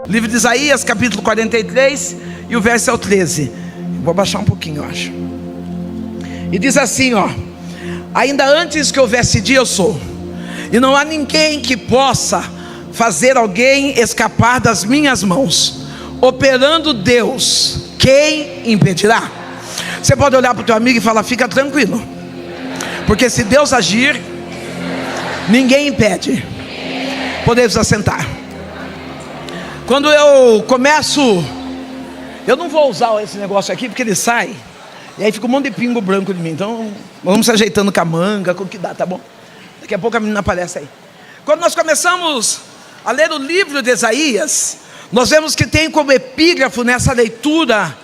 Livro de Isaías, capítulo 43, e o verso é o 13. Vou baixar um pouquinho, eu acho. E diz assim, ó: ainda antes que houvesse dia, eu sou, e não há ninguém que possa fazer alguém escapar das minhas mãos. Operando Deus, quem impedirá? Você pode olhar para o teu amigo e falar: fica tranquilo, porque se Deus agir, ninguém impede. Podemos assentar. Quando eu começo, eu não vou usar esse negócio aqui, porque ele sai, e aí fica um monte de pingo branco de mim. Então vamos se ajeitando com a manga, com o que dá, tá bom? Daqui a pouco a menina aparece aí. Quando nós começamos a ler o livro de Isaías, nós vemos que tem como epígrafo nessa leitura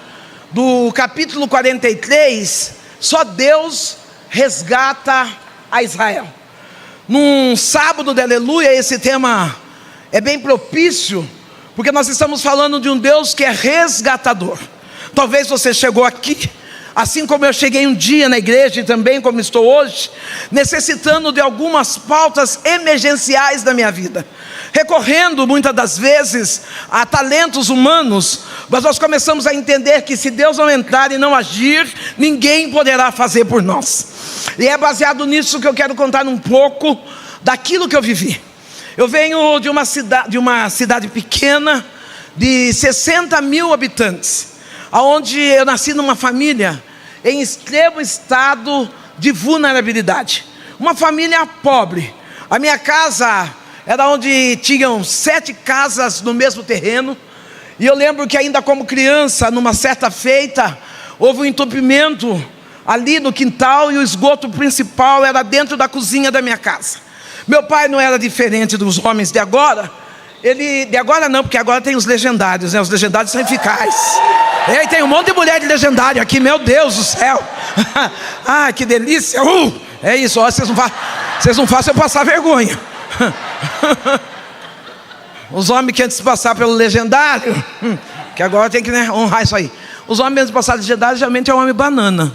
do capítulo 43, só Deus resgata a Israel. Num sábado de aleluia, esse tema é bem propício, porque nós estamos falando de um Deus que é resgatador. Talvez você chegou aqui, assim como eu cheguei um dia na igreja, e também como estou hoje, necessitando de algumas pautas emergenciais da minha vida, recorrendo muitas das vezes a talentos humanos, mas nós começamos a entender que se Deus não entrar e não agir, ninguém poderá fazer por nós. E é baseado nisso que eu quero contar um pouco daquilo que eu vivi. Eu venho de uma cidade pequena, de 60 mil habitantes, onde eu nasci numa família em extremo estado de vulnerabilidade. Uma família pobre. A minha casa era onde tinham 7 casas no mesmo terreno. E eu lembro que ainda como criança, numa certa feita, houve um entupimento ali no quintal, e o esgoto principal era dentro da cozinha da minha casa. Meu pai não era diferente dos homens de agora. De agora não, porque agora tem os legendários, né? Os legendários são eficazes. E tem um monte de mulher de legendário aqui, meu Deus do céu. Ah, que delícia. É isso, ó, vocês não fazem eu passar vergonha. Os homens que antes de passar pelo legendário, que agora tem que, né, honrar isso aí. Os homens antes de passar pelo legendário, geralmente é o homem banana.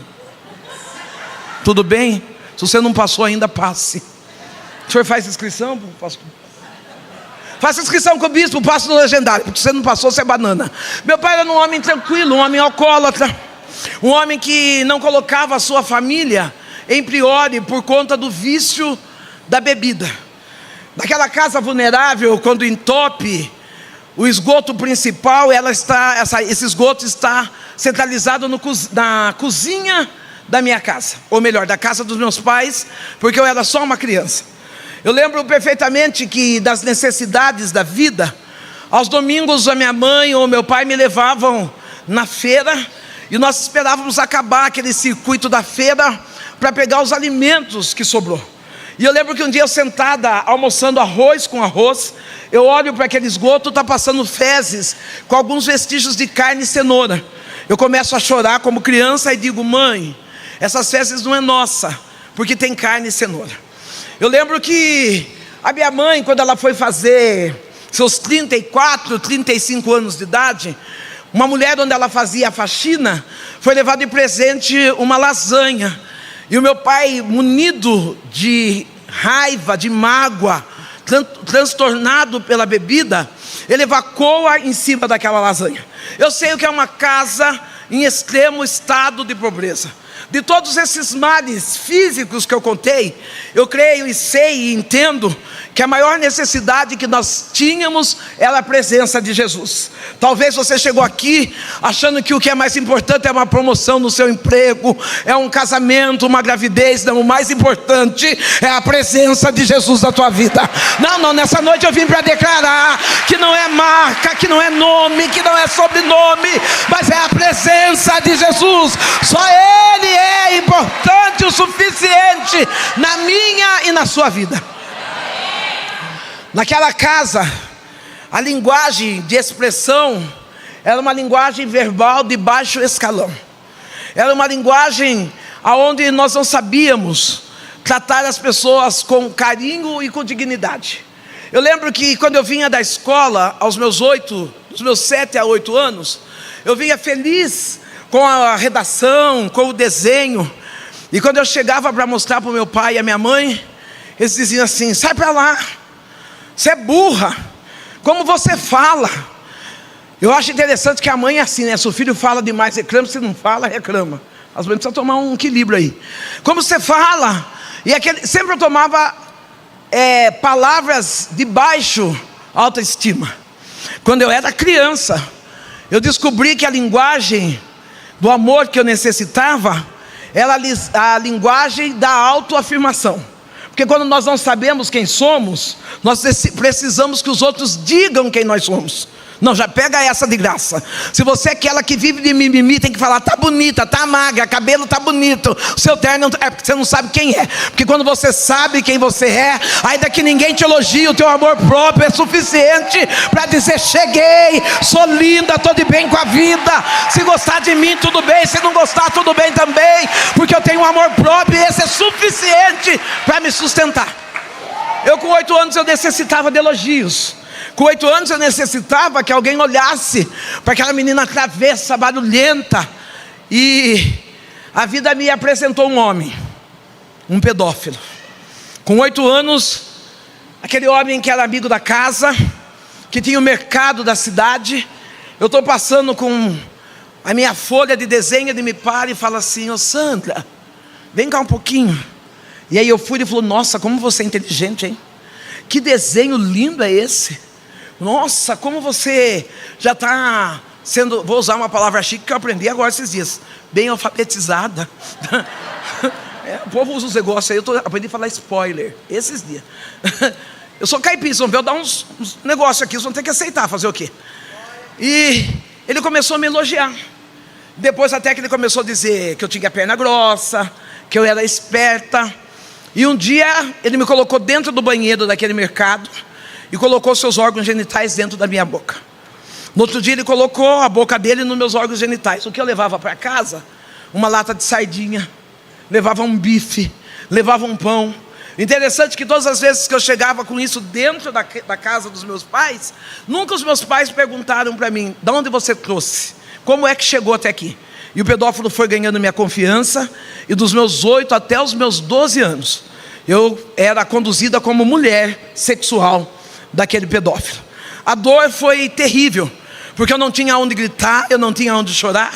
Tudo bem? Se você não passou ainda, passe. O senhor faz inscrição, pastor? Faça inscrição com o bispo, passe no legendário, porque se você não passou, você é banana. Meu pai era um homem tranquilo, um homem alcoólatra, um homem que não colocava a sua família em priori por conta do vício da bebida. Naquela casa vulnerável, quando entope o esgoto principal, esse esgoto está centralizado na cozinha da minha casa, ou melhor, da casa dos meus pais, porque eu era só uma criança. Eu lembro perfeitamente que das necessidades da vida, aos domingos a minha mãe ou meu pai me levavam na feira, e nós esperávamos acabar aquele circuito da feira para pegar os alimentos que sobrou. E eu lembro que um dia eu sentada, almoçando arroz com arroz, eu olho para aquele esgoto, está passando fezes com alguns vestígios de carne e cenoura. Eu começo a chorar como criança e digo: mãe, essas fezes não é nossa, porque tem carne e cenoura. Eu lembro que a minha mãe, quando ela foi fazer seus 34, 35 anos de idade, uma mulher onde ela fazia a faxina, foi levar de presente uma lasanha. E o meu pai, munido de raiva, de mágoa, transtornado pela bebida, ele evacuou em cima daquela lasanha. Eu sei o que é uma casa em extremo estado de pobreza. De todos esses males físicos que eu contei, eu creio e sei e entendo que a maior necessidade que nós tínhamos era a presença de Jesus. Talvez você chegou aqui achando que o que é mais importante é uma promoção no seu emprego, é um casamento, uma gravidez. Não, o mais importante é a presença de Jesus na tua vida. Não, nessa noite eu vim para declarar que não é marca, que não é nome, que não é sobrenome, mas é a presença de Jesus. Só Ele é importante o suficiente na minha e na sua vida. Naquela casa, a linguagem de expressão era uma linguagem verbal de baixo escalão. Era uma linguagem onde nós não sabíamos tratar as pessoas com carinho e com dignidade. Eu lembro que quando eu vinha da escola, dos meus 7 a 8 anos, eu vinha feliz com a redação, com o desenho. E quando eu chegava para mostrar para o meu pai e a minha mãe, eles diziam assim: sai para lá, você é burra, como você fala, Eu acho interessante que a mãe é assim, né? Se o filho fala demais, reclama. Se não fala, reclama. As mães precisam tomar um equilíbrio aí. Como você fala, e sempre eu tomava palavras de baixo autoestima. Quando eu era criança, eu descobri que a linguagem do amor que eu necessitava era a linguagem da autoafirmação. Porque quando nós não sabemos quem somos, nós precisamos que os outros digam quem nós somos. Não, já pega essa de graça. Se você é aquela que vive de mimimi, tem que falar: tá bonita, tá magra, cabelo tá bonito, o seu terno é porque você não sabe quem é. Porque quando você sabe quem você é, ainda que ninguém te elogie, o teu amor próprio é suficiente para dizer: cheguei, sou linda, estou de bem com a vida. Se gostar de mim, tudo bem. Se não gostar, tudo bem também. Porque eu tenho um amor próprio e esse é suficiente para me sustentar. Eu com 8 anos eu necessitava de elogios. Com 8 anos eu necessitava que alguém olhasse para aquela menina travessa, barulhenta. E a vida me apresentou um homem, um pedófilo. Com 8 anos, aquele homem que era amigo da casa, que tinha o mercado da cidade. Eu estou passando com a minha folha de desenho, ele me para e fala assim: ô Sandra, vem cá um pouquinho. E aí eu fui e ele falou: nossa, como você é inteligente, hein? Que desenho lindo é esse? Nossa, como você já está sendo, vou usar uma palavra chique que eu aprendi agora esses dias, bem alfabetizada. O povo usa os negócios aí, eu aprendi a falar spoiler esses dias. Eu sou caipira, vão ver eu dar uns negócios aqui, vocês vão ter que aceitar, fazer o quê? E ele começou a me elogiar. Depois até que ele começou a dizer que eu tinha a perna grossa, que eu era esperta. E um dia ele me colocou dentro do banheiro daquele mercado e colocou seus órgãos genitais dentro da minha boca. No outro dia ele colocou a boca dele nos meus órgãos genitais. O que eu levava para casa? Uma lata de sardinha, levava um bife, levava um pão. Interessante que todas as vezes que eu chegava com isso dentro da casa dos meus pais, nunca os meus pais perguntaram para mim: de onde você trouxe? Como é que chegou até aqui? E o pedófilo foi ganhando minha confiança, e dos meus 8 até os meus 12 anos, eu era conduzida como mulher sexual daquele pedófilo. A dor foi terrível, porque eu não tinha onde gritar, eu não tinha onde chorar.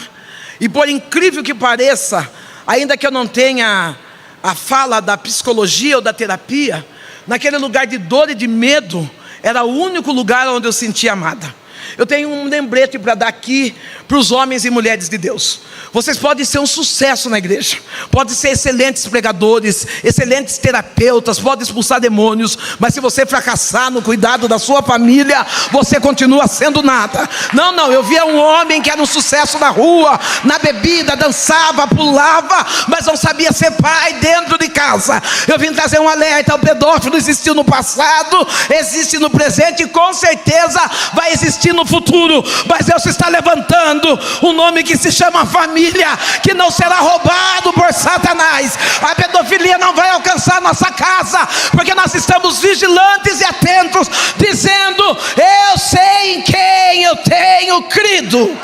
E por incrível que pareça, ainda que eu não tenha a fala da psicologia ou da terapia, naquele lugar de dor e de medo, era o único lugar onde eu sentia amada. Eu tenho um lembrete para dar aqui para os homens e mulheres de Deus. Vocês podem ser um sucesso na igreja, podem ser excelentes pregadores, excelentes terapeutas, podem expulsar demônios, mas se você fracassar no cuidado da sua família, você continua sendo nada. Não, eu via um homem que era um sucesso na rua, na bebida, dançava, pulava, mas não sabia ser pai dentro de casa. Eu vim trazer um alerta: o pedófilo existiu no passado, existe no presente e com certeza vai existir no futuro. Mas Deus está levantando um nome que se chama família, que não será roubado por Satanás. A pedofilia não vai alcançar nossa casa, porque nós estamos vigilantes e atentos, dizendo: eu sei em quem eu tenho crido.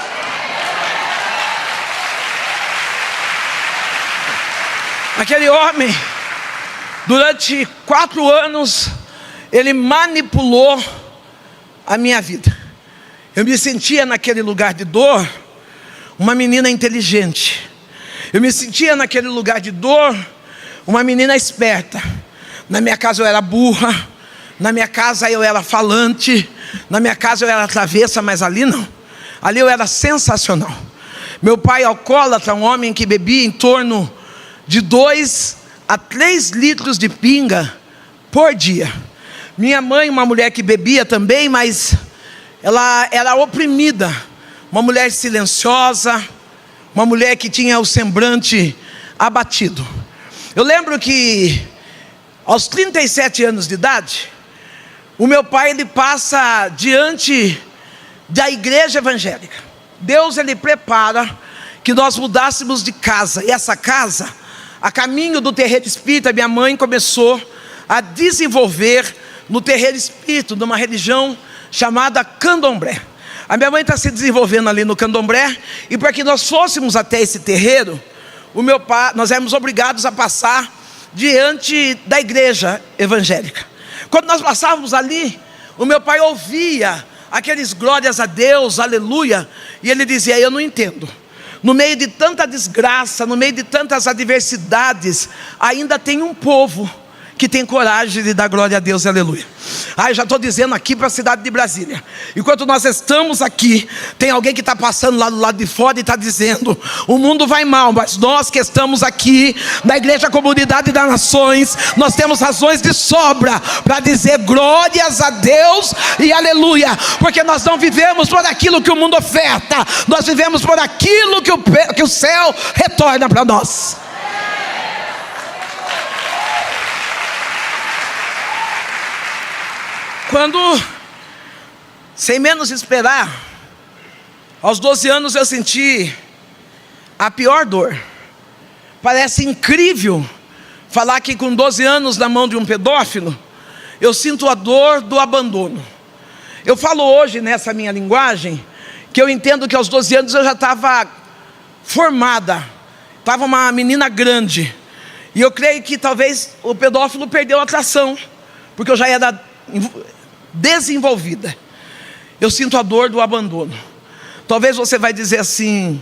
Aquele homem, durante 4 anos, ele manipulou a minha vida. Eu me sentia naquele lugar de dor uma menina inteligente. Eu me sentia naquele lugar de dor uma menina esperta. Na minha casa eu era burra, na minha casa eu era falante, na minha casa eu era travessa, mas ali não. Ali eu era sensacional. Meu pai alcoólatra, um homem que bebia em torno de 2 a 3 litros de pinga por dia. Minha mãe, uma mulher que bebia também, mas ela era oprimida, uma mulher silenciosa, uma mulher que tinha o semblante abatido. Eu lembro que aos 37 anos de idade, o meu pai ele passa diante da igreja evangélica. Deus ele prepara que nós mudássemos de casa, e essa casa, a caminho do terreiro espírita, minha mãe começou a desenvolver no terreiro espírita, numa religião chamada Candomblé. A minha mãe está se desenvolvendo ali no Candomblé, e para que nós fôssemos até esse terreiro, o meu pai, nós éramos obrigados a passar diante da igreja evangélica. Quando nós passávamos ali, o meu pai ouvia aqueles glórias a Deus, aleluia, e ele dizia: eu não entendo, no meio de tanta desgraça, no meio de tantas adversidades, ainda tem um povo que tem coragem de dar glória a Deus, aleluia. Eu já estou dizendo aqui para a cidade de Brasília, enquanto nós estamos aqui, tem alguém que está passando lá do lado de fora e está dizendo: o mundo vai mal, mas nós que estamos aqui na Igreja Comunidade das Nações, nós temos razões de sobra para dizer glórias a Deus e aleluia, porque nós não vivemos por aquilo que o mundo oferta, nós vivemos por aquilo que o céu retorna para nós. Quando, sem menos esperar, aos 12 anos eu senti a pior dor. Parece incrível falar que com 12 anos na mão de um pedófilo, eu sinto a dor do abandono. Eu falo hoje nessa minha linguagem, que eu entendo que aos 12 anos eu já estava formada, estava uma menina grande, e eu creio que talvez o pedófilo perdeu a atração, porque eu já era desenvolvida. Eu sinto a dor do abandono. Talvez você vai dizer assim: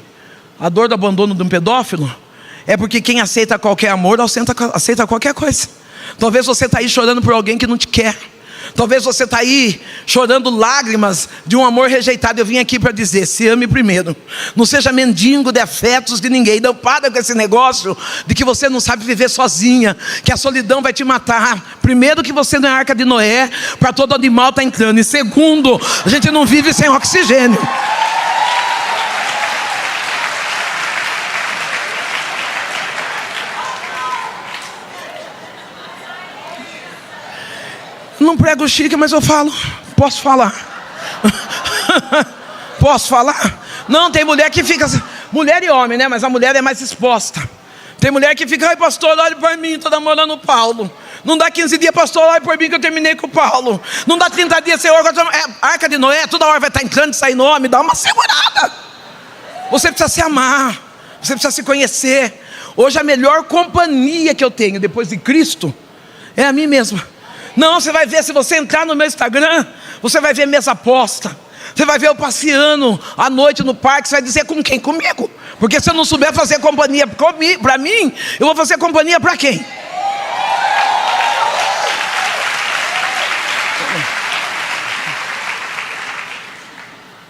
a dor do abandono de um pedófilo é porque quem aceita qualquer amor aceita qualquer coisa. Talvez você está aí chorando por alguém que não te quer. Talvez você está aí chorando lágrimas de um amor rejeitado. Eu vim aqui para dizer: se ame primeiro. Não seja mendigo de afetos de ninguém. Não para com esse negócio de que você não sabe viver sozinha, que a solidão vai te matar. Primeiro, que você não é a arca de Noé para todo animal estar entrando. E segundo, a gente não vive sem oxigênio. Não prego chique, mas eu falo. Posso falar? Posso falar? Não, tem mulher que fica assim, mulher e homem, né? Mas a mulher é mais exposta. Tem mulher que fica: ai pastor, olhe por mim, estou namorando o Paulo. Não dá 15 dias, pastor, olhe por mim que eu terminei com o Paulo. Não dá 30 dias, Senhor, arca de Noé, toda hora vai estar entrando e saindo homem. Dá uma segurada. Você precisa se amar, você precisa se conhecer. Hoje a melhor companhia que eu tenho depois de Cristo é a mim mesma. Não, você vai ver, se você entrar no meu Instagram, você vai ver mesa posta, você vai ver eu passeando à noite no parque. Você vai dizer: com quem? Comigo. Porque se eu não souber fazer companhia para mim, eu vou fazer companhia para quem?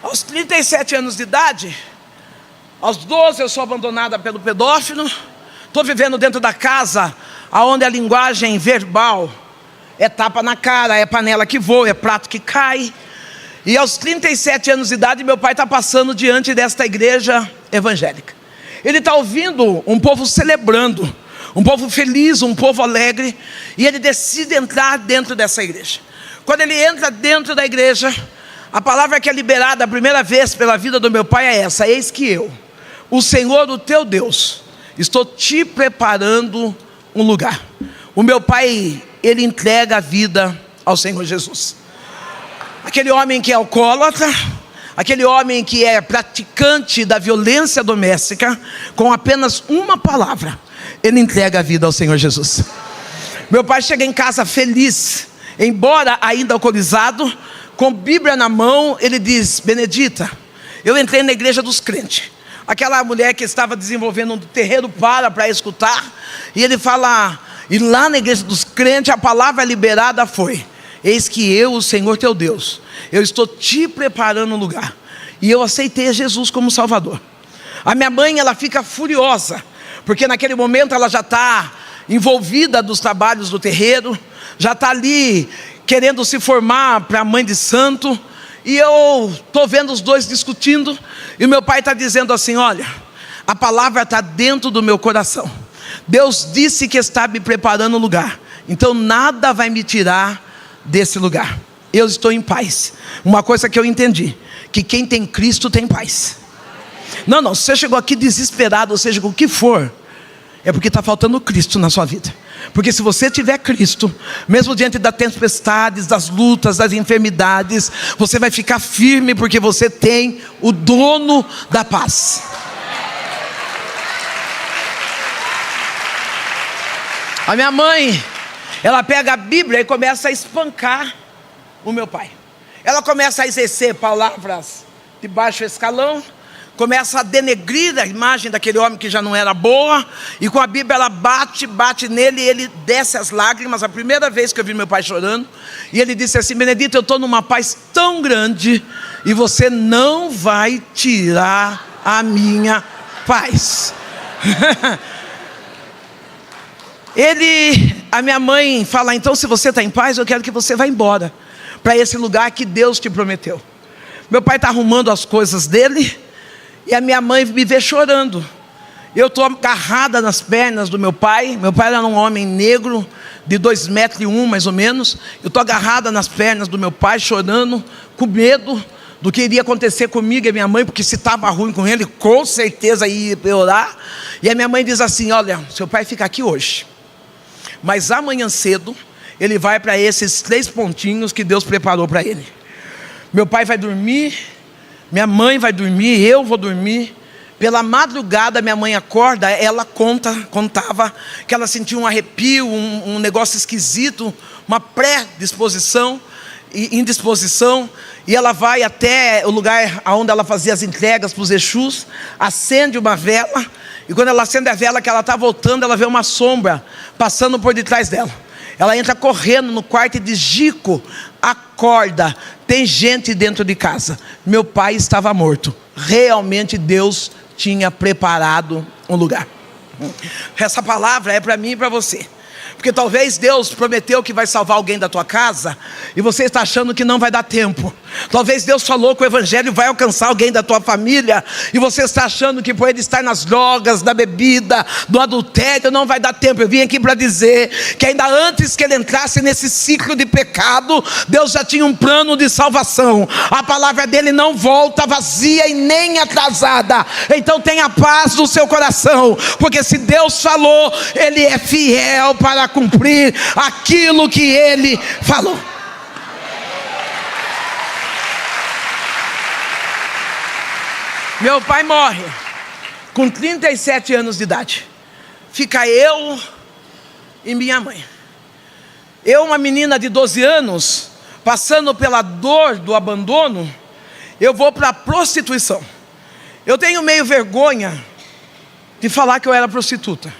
Aos 37 anos de idade, aos 12 eu sou abandonada pelo pedófilo. Estou vivendo dentro da casa onde a linguagem verbal é tapa na cara, é panela que voa, é prato que cai. E aos 37 anos de idade, meu pai está passando diante desta igreja evangélica. Ele está ouvindo um povo celebrando, um povo feliz, um povo alegre, e ele decide entrar dentro dessa igreja. Quando ele entra dentro da igreja, a palavra que é liberada a primeira vez pela vida do meu pai é essa: eis que eu, o Senhor, o teu Deus, estou te preparando um lugar. O meu pai, ele entrega a vida ao Senhor Jesus. Aquele homem que é alcoólatra, aquele homem que é praticante da violência doméstica, com apenas uma palavra, ele entrega a vida ao Senhor Jesus. Meu pai chega em casa feliz, embora ainda alcoolizado, com Bíblia na mão. Ele diz: Benedita, eu entrei na igreja dos crentes. Aquela mulher que estava desenvolvendo um terreiro para escutar, e ele fala: e lá na igreja dos crentes a palavra liberada foi: eis que eu, o Senhor teu Deus, eu estou te preparando um lugar. E eu aceitei Jesus como Salvador. A minha mãe, ela fica furiosa, porque naquele momento ela já está envolvida dos trabalhos do terreiro, já está ali querendo se formar para mãe de santo. E eu estou vendo os dois discutindo, e o meu pai está dizendo assim: olha, a palavra está dentro do meu coração. Deus disse que está me preparando um lugar, então nada vai me tirar desse lugar. Eu estou em paz. Uma coisa que eu entendi, que quem tem Cristo tem paz. Não, se você chegou aqui desesperado, ou seja, com o que for, é porque está faltando Cristo na sua vida. Porque se você tiver Cristo, mesmo diante das tempestades, das lutas, das enfermidades, você vai ficar firme, porque você tem o dono da paz. A minha mãe, ela pega a Bíblia e começa a espancar o meu pai. Ela começa a exercer palavras de baixo escalão, começa a denegrir a imagem daquele homem que já não era boa, e com a Bíblia ela bate nele, e ele desce as lágrimas. A primeira vez que eu vi meu pai chorando, e ele disse assim: Benedito, eu estou numa paz tão grande, e você não vai tirar a minha paz. A minha mãe fala: então se você está em paz, eu quero que você vá embora para esse lugar que Deus te prometeu. Meu pai está arrumando as coisas dele, e a minha mãe me vê chorando. Eu estou agarrada nas pernas do meu pai. Meu pai era um homem negro, de 2,1 metros mais ou menos. Eu estou agarrada nas pernas do meu pai, chorando, com medo do que iria acontecer comigo e a minha mãe, porque se estava ruim com ele, com certeza ia piorar. E a minha mãe diz assim: olha, seu pai fica aqui hoje, mas amanhã cedo ele vai para esses 3 pontinhos que Deus preparou para ele. Meu pai vai dormir, minha mãe vai dormir, eu vou dormir. Pela madrugada minha mãe acorda, ela contava que ela sentiu um arrepio, um negócio esquisito, uma pré-disposição e indisposição. E ela vai até o lugar onde ela fazia as entregas para os Exus, acende uma vela, e quando ela acende a vela que ela está voltando, ela vê uma sombra passando por detrás dela. Ela entra correndo no quarto e diz: Gico, acorda, tem gente dentro de casa. Meu pai estava morto. Realmente Deus tinha preparado um lugar. Essa palavra é para mim e para você, porque talvez Deus prometeu que vai salvar alguém da tua casa, e você está achando que não vai dar tempo. Talvez Deus falou que o evangelho vai alcançar alguém da tua família, e você está achando que por ele estar nas drogas, da bebida, do adultério, não vai dar tempo. Eu vim aqui para dizer que ainda antes que ele entrasse nesse ciclo de pecado, Deus já tinha um plano de salvação. A palavra dele não volta vazia e nem atrasada. Então tenha paz no seu coração, porque se Deus falou, ele é fiel para cumprir aquilo que ele falou. Meu pai morre com 37 anos de idade. Fica eu e minha mãe. Eu, uma menina de 12 anos, passando pela dor do abandono, eu vou para a prostituição. Eu tenho meio vergonha de falar que eu era prostituta,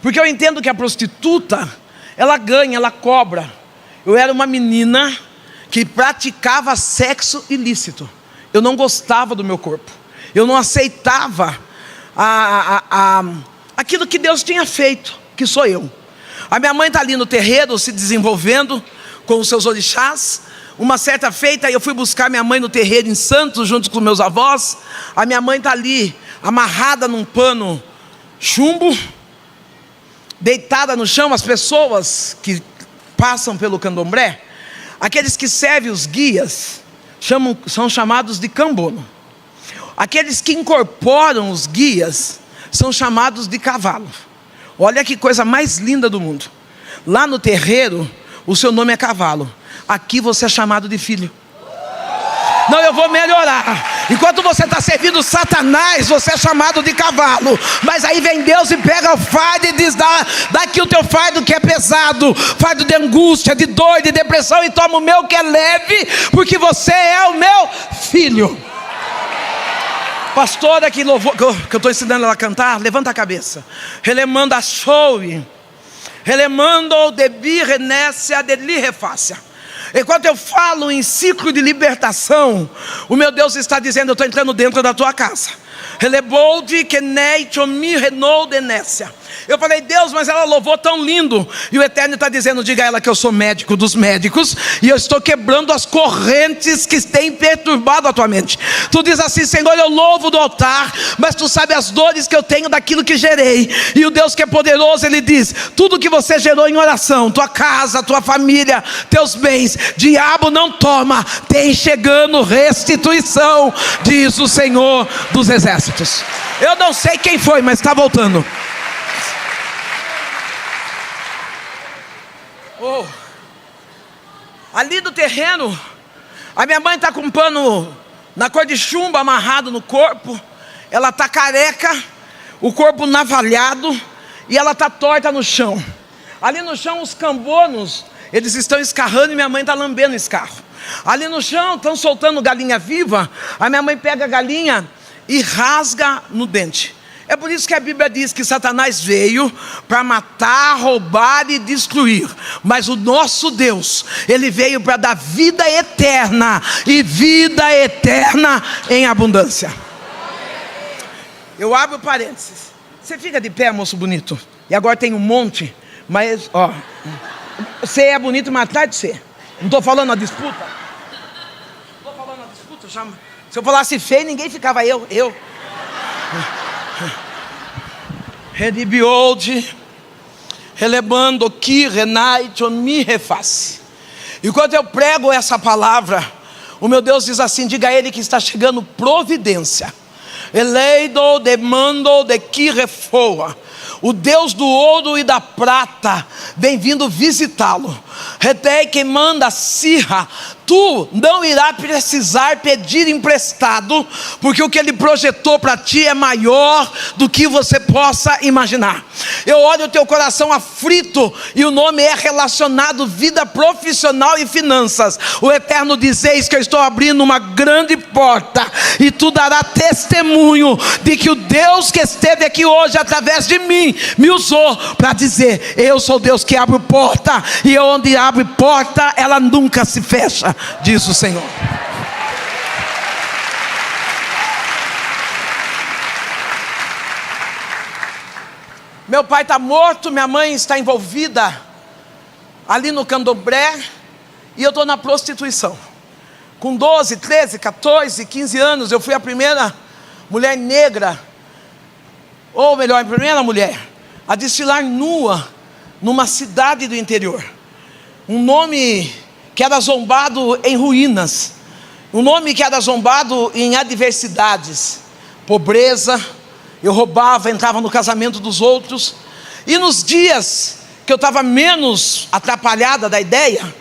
porque eu entendo que a prostituta, ela ganha, ela cobra. Eu era uma menina que praticava sexo ilícito. Eu não gostava do meu corpo. Eu não aceitava aquilo que Deus tinha feito, que sou eu. A minha mãe está ali no terreiro, se desenvolvendo com os seus orixás. Uma certa feita, eu fui buscar minha mãe no terreiro em Santos, junto com meus avós. A minha mãe está ali, amarrada num pano chumbo, deitada no chão. As pessoas que passam pelo candomblé, aqueles que servem os guias, são chamados de cambono. Aqueles que incorporam os guias são chamados de cavalo. Olha que coisa mais linda do mundo. Lá no terreiro, o seu nome é cavalo. Aqui você é chamado de filho. Não, eu vou melhorar. Enquanto você está servindo Satanás, você é chamado de cavalo. Mas aí vem Deus e pega o fardo e diz: dá aqui o teu fardo que é pesado, fardo de angústia, de dor, de depressão, e toma o meu que é leve, porque você é o meu filho. Pastora que louvou, que eu estou ensinando ela a cantar, levanta a cabeça. Relemando a show, relemando de bi renécia de li refácia. Enquanto eu falo em ciclo de libertação, o meu Deus está dizendo: eu estou entrando dentro da tua casa. Eu falei: Deus, mas ela louvou tão lindo. E o Eterno está dizendo: diga a ela que eu sou médico dos médicos, e eu estou quebrando as correntes que têm perturbado a tua mente. Tu diz assim: Senhor, eu louvo do altar, mas tu sabe as dores que eu tenho daquilo que gerei. E o Deus que é poderoso, ele diz: tudo que você gerou em oração, tua casa, tua família, teus bens, diabo não toma, tem chegando restituição, diz o Senhor dos exércitos. Eu não sei quem foi, mas está voltando. Ali do terreno, a minha mãe está com um pano na cor de chumbo amarrado no corpo. Ela está careca, o corpo navalhado, e ela está torta no chão. Ali no chão os cambonos, eles estão escarrando, e minha mãe está lambendo o escarro. Ali no chão estão soltando galinha viva. A minha mãe pega a galinha e rasga no dente. É por isso que a Bíblia diz que Satanás veio para matar, roubar e destruir. Mas o nosso Deus, Ele veio para dar vida eterna, e vida eterna em abundância. Eu abro parênteses. Você fica de pé, moço bonito. E agora tem um monte. Mas, ó, você é bonito, mas atrás de você. Não estou falando a disputa. Estou falando a disputa. Se eu falasse feio, ninguém ficava eu. Redibiold, relebando que renaito me reface. Enquanto eu prego essa palavra, o meu Deus diz assim: diga a ele que está chegando providência. Eleido demando de que refoa. O Deus do ouro e da prata vem vindo visitá-lo. Retei que manda sirra. Tu não irá precisar pedir emprestado, porque o que Ele projetou para ti é maior do que você possa imaginar. Eu olho o teu coração aflito, e o nome é relacionado vida profissional e finanças. O Eterno diz: eis que eu estou abrindo uma grande porta, e tu dará testemunho de que o Deus que esteve aqui hoje através de mim me usou para dizer: eu sou Deus que abre porta, e onde abre porta ela nunca se fecha, diz o Senhor. Meu pai está morto, minha mãe está envolvida ali no candomblé, e eu estou na prostituição. Com 12, 13, 14, 15 anos, eu fui a primeira mulher negra, ou melhor, a primeira mulher a desfilar nua numa cidade do interior. Um nome que era zombado em ruínas, um nome que era zombado em adversidades, pobreza. Eu roubava, entrava no casamento dos outros, e nos dias que eu estava menos atrapalhada da ideia,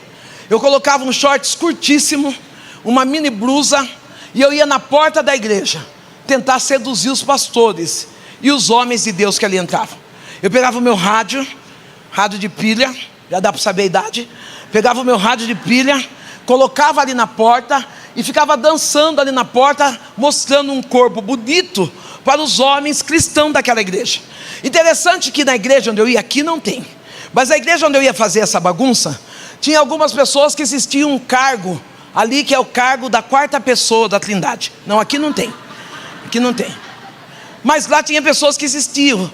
eu colocava um shorts curtíssimo, uma mini blusa, e eu ia na porta da igreja tentar seduzir os pastores e os homens de Deus que ali entravam. Eu pegava o meu rádio de pilha, já dá para saber a idade. Pegava o meu rádio de pilha, colocava ali na porta e ficava dançando ali na porta, mostrando um corpo bonito para os homens cristãos daquela igreja. Interessante que na igreja onde eu ia, aqui não tem, mas na igreja onde eu ia fazer essa bagunça, tinha algumas pessoas que existia um cargo ali, que é o cargo da quarta pessoa da Trindade. Não, aqui não tem, mas lá tinha pessoas que exerciam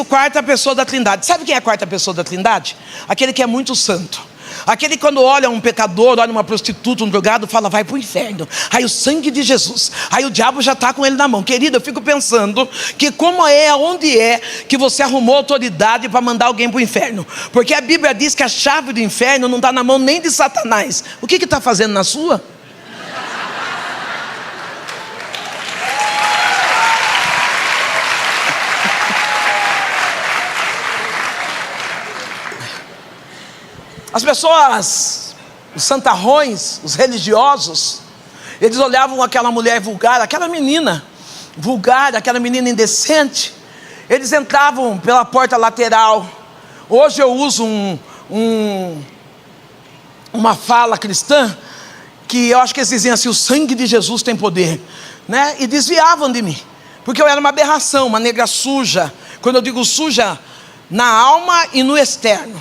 a quarta pessoa da Trindade. Sabe quem é a quarta pessoa da Trindade? Aquele que é muito santo, aquele que quando olha um pecador, olha uma prostituta, um drogado, fala: vai para o inferno, aí o sangue de Jesus, aí o diabo já está com ele na mão. Querido, eu fico pensando que onde é que você arrumou autoridade para mandar alguém para o inferno? Porque a Bíblia diz que a chave do inferno não está na mão nem de Satanás. O que está fazendo na sua? As pessoas, os santarrões, os religiosos, eles olhavam aquela mulher vulgar, aquela menina vulgar, aquela menina indecente. Eles entravam pela porta lateral. Hoje eu uso uma fala cristã, que eu acho que eles diziam assim: o sangue de Jesus tem poder, né? E desviavam de mim, porque eu era uma aberração, uma negra suja. Quando eu digo suja, na alma e no externo.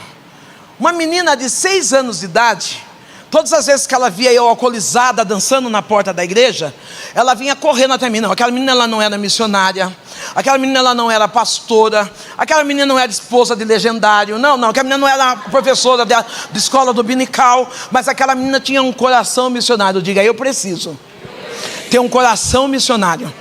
Uma menina de 6 anos de idade, todas as vezes que ela via eu alcoolizada dançando na porta da igreja, ela vinha correndo até mim. Não, aquela menina ela não era missionária, aquela menina ela não era pastora, aquela menina não era esposa de legendário, não, aquela menina não era professora de escola dominical, mas aquela menina tinha um coração missionário. Diga: eu preciso ter um coração missionário.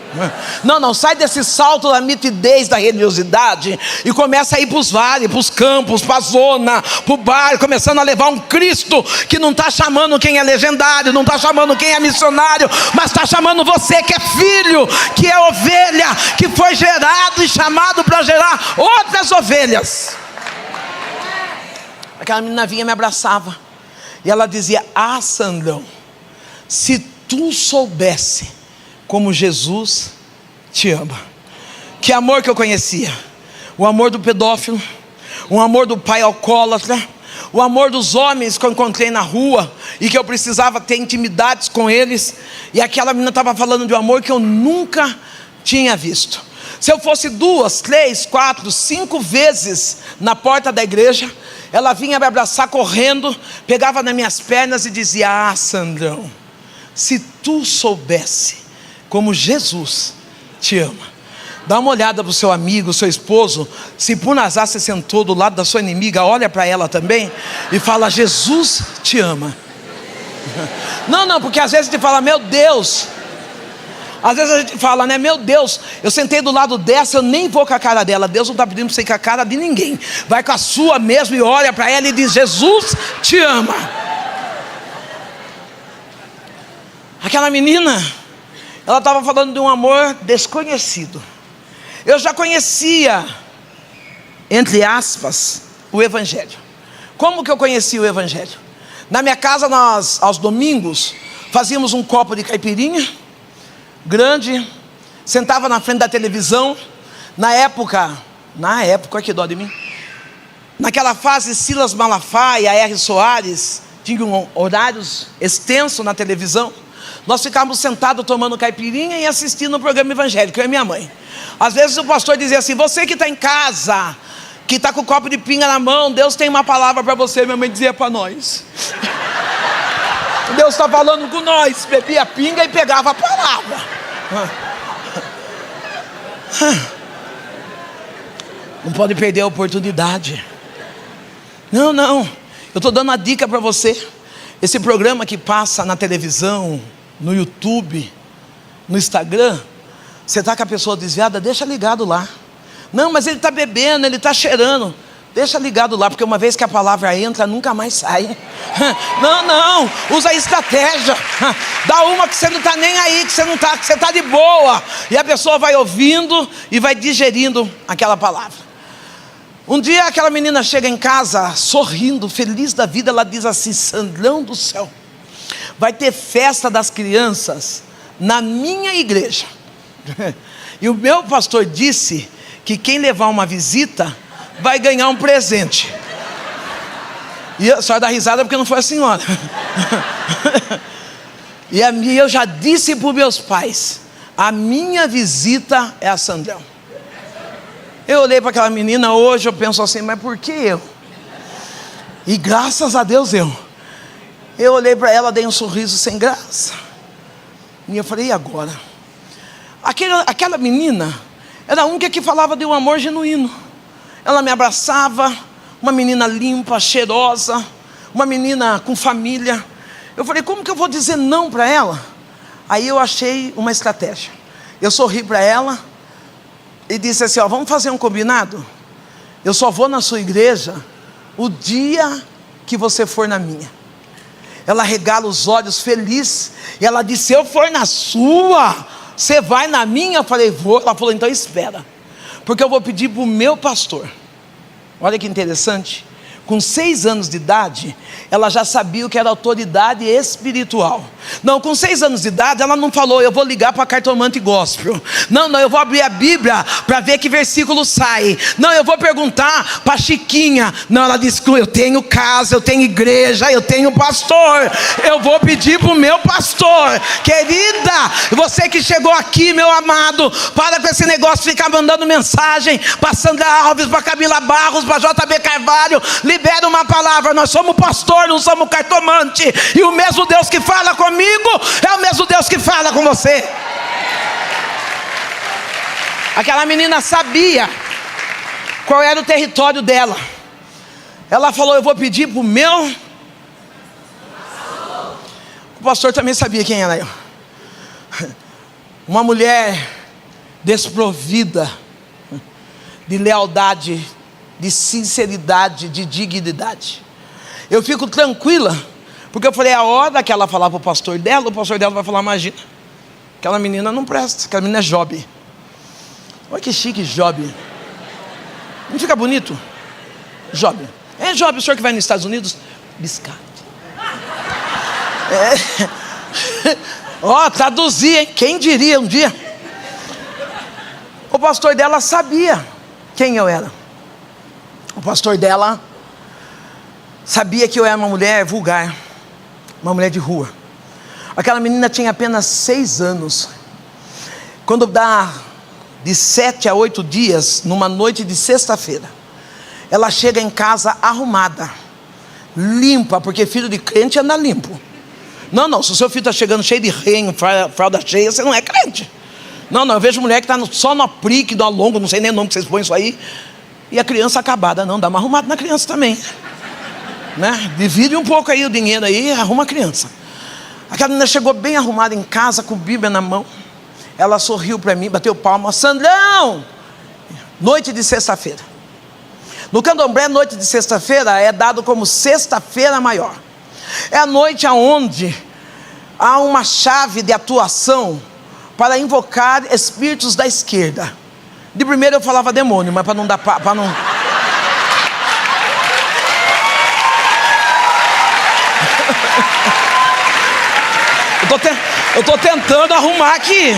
Não, sai desse salto da mitidez da religiosidade e começa a ir para os vales, para os campos, para a zona, para o bairro, começando a levar um Cristo que não está chamando quem é legendário, não está chamando quem é missionário, mas está chamando você que é filho, que é ovelha, que foi gerado e chamado para gerar outras ovelhas. Aquela menina vinha e me abraçava, e ela dizia: ah, Sandrão, se tu soubesse como Jesus te ama. Que amor que eu conhecia: o amor do pedófilo, o amor do pai alcoólatra, o amor dos homens que eu encontrei na rua e que eu precisava ter intimidades com eles. E aquela menina estava falando de um amor que eu nunca tinha visto. Se eu fosse 2, 3, 4, 5 vezes na porta da igreja, ela vinha me abraçar correndo, pegava nas minhas pernas e dizia: ah, Sandrão, se tu soubesse como Jesus te ama. Dá uma olhada para o seu amigo, seu esposo. Se por azar você sentou do lado da sua inimiga, olha para ela também e fala: Jesus te ama. Não, porque às vezes a gente fala: meu Deus. Às vezes a gente fala, né? Meu Deus, eu sentei do lado dessa, eu nem vou com a cara dela. Deus não está pedindo para você ir com a cara de ninguém. Vai com a sua mesmo e olha para ela e diz: Jesus te ama. Aquela menina, ela estava falando de um amor desconhecido. Eu já conhecia, entre aspas, o Evangelho. Como que eu conhecia o Evangelho? Na minha casa, nós, aos domingos, fazíamos um copo de caipirinha grande, sentava na frente da televisão. Na época, que dó de mim, naquela fase, Silas Malafaia, R. Soares tinham horários extensos na televisão. Nós ficávamos sentados tomando caipirinha e assistindo um programa evangélico, eu e minha mãe. Às vezes o pastor dizia assim: você que está em casa, que está com o copo de pinga na mão, Deus tem uma palavra para você. Minha mãe dizia para nós: Deus está falando com nós. Bebia pinga e pegava a palavra. Não pode perder a oportunidade. Não, eu estou dando uma dica para você. Esse programa que passa na televisão, no YouTube, no Instagram, você está com a pessoa desviada, deixa ligado lá. Não, mas ele está bebendo, ele está cheirando. Deixa ligado lá, porque uma vez que a palavra entra, nunca mais sai. Não, usa estratégia. Dá uma que você não está nem aí, que você está de boa. E a pessoa vai ouvindo e vai digerindo aquela palavra. Um dia aquela menina chega em casa, sorrindo, feliz da vida. Ela diz assim: Sandrão do céu, vai ter festa das crianças na minha igreja. E o meu pastor disse que quem levar uma visita vai ganhar um presente. E a senhora dá risada porque não foi a senhora. E eu já disse para os meus pais: a minha visita é a Sandrão. Eu olhei para aquela menina, hoje eu penso assim: mas por que eu? E graças a Deus eu olhei para ela, dei um sorriso sem graça. E eu falei: e agora? Aquela menina era a única que falava de um amor genuíno. Ela me abraçava, uma menina limpa, cheirosa, uma menina com família. Eu falei: como que eu vou dizer não para ela? Aí eu achei uma estratégia. Eu sorri para ela e disse assim: vamos fazer um combinado? Eu só vou na sua igreja o dia que você for na minha. Ela regala os olhos feliz e ela disse: se eu for na sua, você vai na minha? Eu falei: vou. Ela falou: então espera, porque eu vou pedir para o meu pastor. Olha que interessante. Com 6 anos de idade, ela já sabia o que era autoridade espiritual. Não, com 6 anos de idade, ela não falou: eu vou ligar para cartomante gospel. Não, eu vou abrir a Bíblia para ver que versículo sai. Não, eu vou perguntar para Chiquinha. Não, ela disse: eu tenho casa, eu tenho igreja, eu tenho pastor. Eu vou pedir para o meu pastor. Querida, você que chegou aqui, meu amado, para com esse negócio de ficar mandando mensagem para Sandra Alves, para Camila Barros, para JB Carvalho. Libera uma palavra. Nós somos pastor, não somos cartomante. E o mesmo Deus que fala comigo é o mesmo Deus que fala com você. Aquela menina sabia qual era o território dela. Ela falou: eu vou pedir para o meu. O pastor também sabia quem era eu. Uma mulher desprovida de lealdade, de sinceridade, de dignidade. Eu fico tranquila, porque eu falei: a hora que ela falar para o pastor dela vai falar: imagina, aquela menina não presta, aquela menina é Job. Olha que chique, Job. Não fica bonito? Job. É Job, o senhor que vai nos Estados Unidos? Biscate. Traduzir, hein? Quem diria um dia? O pastor dela sabia quem eu era. O pastor dela sabia que eu era uma mulher vulgar, uma mulher de rua. Aquela menina tinha apenas 6 anos. Quando dá de 7 a 8 dias, numa noite de sexta-feira, ela chega em casa arrumada, limpa, porque filho de crente anda limpo. Não, se o seu filho está chegando cheio de renho, fralda cheia, você não é crente. Não, eu vejo mulher que está só no aplique, no longo, não sei nem o nome que vocês põem isso aí, e a criança acabada. Não, dá uma arrumada na criança também, né? Divide um pouco aí o dinheiro aí, arruma a criança. Aquela menina chegou bem arrumada em casa, com Bíblia na mão. Ela sorriu para mim, bateu palma. Sandrão! Noite de sexta-feira. No candomblé, noite de sexta-feira é dado como sexta-feira maior. É a noite onde há uma chave de atuação para invocar espíritos da esquerda. De primeiro eu falava demônio, mas para não dar para não. Eu tô tentando arrumar aqui.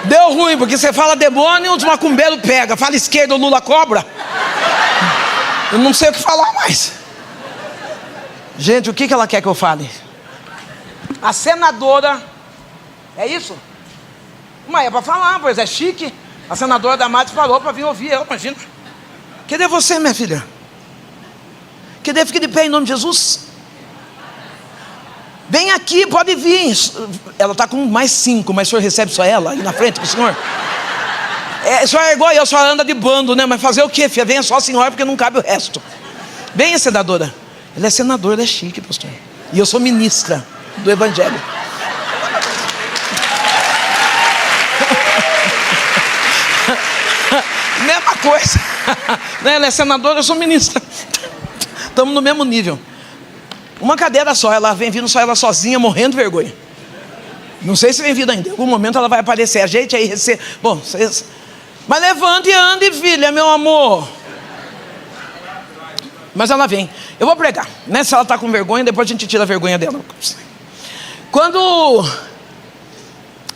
Deu ruim, porque você fala demônio, os macumbeiros pega. Fala esquerda, o Lula cobra. Eu não sei o que falar mais. Gente, o que ela quer que eu fale? A senadora... É isso? Mas é para falar, pois é chique. A senadora Damares parou para vir ouvir eu, imagina. Cadê você, minha filha? Cadê? Fique de pé em nome de Jesus. Vem aqui, pode vir. Ela está com mais 5, mas o senhor recebe só ela aí na frente com o senhor? O senhor é igual eu, só anda de bando, né? Mas fazer o quê, filha? Venha só a senhora, porque não cabe o resto. Venha, senadora. Ela é senadora, ela é chique, pastor. E eu sou ministra do Evangelho. Mesma coisa. Ela é senadora, eu sou ministra. Estamos no mesmo nível. Uma cadeira só, ela vem vindo só ela sozinha, morrendo de vergonha. Não sei se vem vindo ainda. Em algum momento ela vai aparecer. A gente aí recebe. Bom, vocês... Mas levante e ande, filha, meu amor. Mas ela vem. Eu vou pregar, né? Se ela está com vergonha, depois a gente tira a vergonha dela. Quando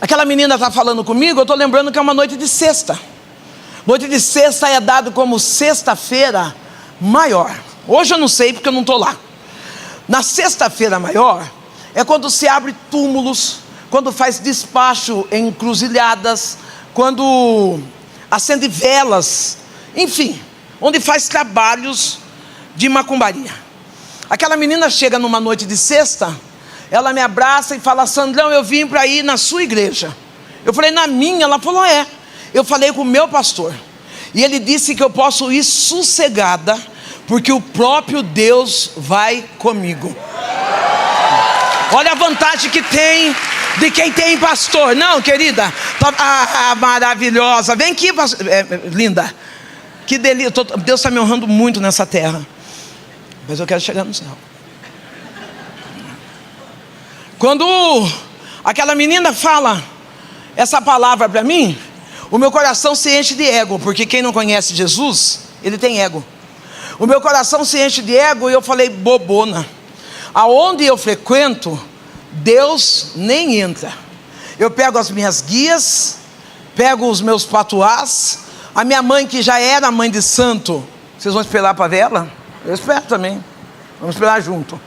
aquela menina está falando comigo, eu estou lembrando que é uma noite de sexta. Noite de sexta é dado como sexta-feira maior. Hoje eu não sei porque eu não estou lá. Na sexta-feira maior é quando se abre túmulos, quando faz despacho em encruzilhadas, quando acende velas, enfim, onde faz trabalhos de macumbaria. Aquela menina chega numa noite de sexta, ela me abraça e fala: Sandrão, eu vim para ir na sua igreja. Eu falei: na minha? Ela falou: é. Eu falei com o meu pastor, e ele disse que eu posso ir sossegada, porque o próprio Deus vai comigo. Olha a vantagem que tem de quem tem pastor. Não, querida, maravilhosa. Vem aqui, linda. Que delícia. Deus está me honrando muito nessa terra. Mas eu quero chegar no céu. Quando aquela menina fala essa palavra para mim, o meu coração se enche de ego. Porque quem não conhece Jesus, ele tem ego. O meu coração se enche de ego e eu falei: bobona. Aonde eu frequento, Deus nem entra. Eu pego as minhas guias, pego os meus patuás. A minha mãe, que já era mãe de santo, vocês vão esperar para ver ela? Eu espero também. Vamos esperar junto.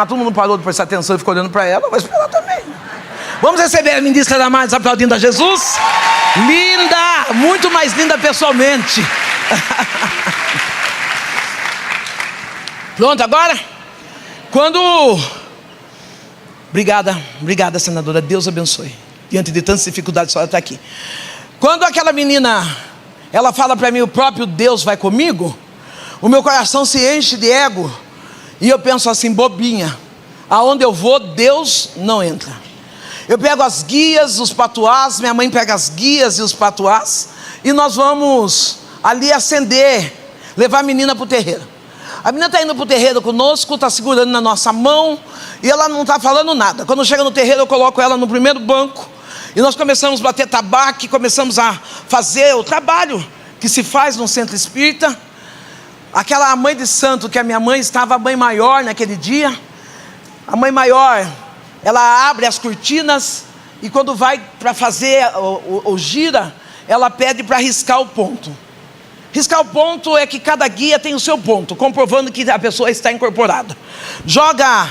Todo mundo parou de prestar atenção e ficou olhando para ela. Eu vou esperar também. Vamos receber a ministra Damares aplaudindo a Jesus. Linda, muito mais linda pessoalmente. Pronto, agora? Quando... Obrigada, senadora. Deus abençoe. Diante de tantas dificuldades, a senhora está aqui. Quando aquela menina, ela fala para mim: o próprio Deus vai comigo, o meu coração se enche de ego. E eu penso assim: bobinha, aonde eu vou, Deus não entra. Eu pego as guias, os patuás, minha mãe pega as guias e os patuás, e nós vamos ali acender, levar a menina para o terreiro. A menina está indo para o terreiro conosco, está segurando na nossa mão, e ela não está falando nada. Quando chega no terreiro, eu coloco ela no primeiro banco, e nós começamos a bater tabaco, começamos a fazer o trabalho que se faz no centro espírita. Aquela mãe de santo, que a minha mãe estava, a mãe maior naquele dia, a mãe maior, ela abre as cortinas, e quando vai para fazer o gira, ela pede para riscar o ponto. Riscar o ponto é que cada guia tem o seu ponto, comprovando que a pessoa está incorporada. Joga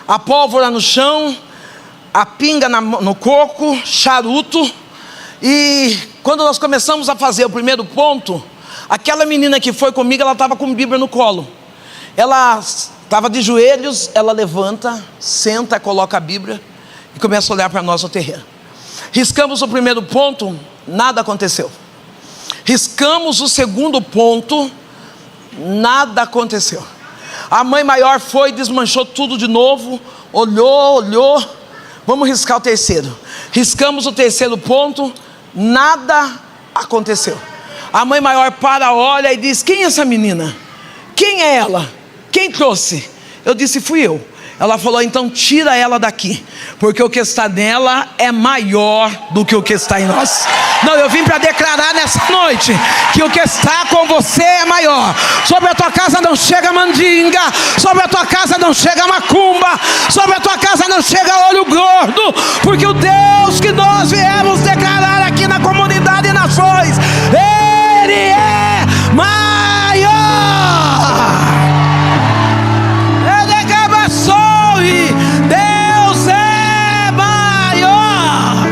a pólvora no chão, a pinga no coco, charuto. E quando nós começamos a fazer o primeiro ponto, aquela menina que foi comigo, ela estava com Bíblia no colo. Ela estava de joelhos, ela levanta, senta, coloca a Bíblia e começa a olhar para nós no terreno. Riscamos o primeiro ponto, nada aconteceu. Riscamos o segundo ponto, nada aconteceu. A mãe maior foi, desmanchou tudo de novo, olhou, vamos riscar o terceiro. Riscamos o terceiro ponto, nada aconteceu. A mãe maior olha e diz: quem é essa menina? Quem é ela? Quem trouxe? Eu disse: fui eu. Ela falou: então tira ela daqui, porque o que está nela é maior do que o que está em nós. Não, eu vim para declarar nessa noite que o que está com você é maior. Sobre a tua casa não chega mandinga, sobre a tua casa não chega macumba, sobre a tua casa não chega olho gordo, porque o Deus que nós viemos declarar aqui na comunidade Nações, Ele é maior. Deus é maior.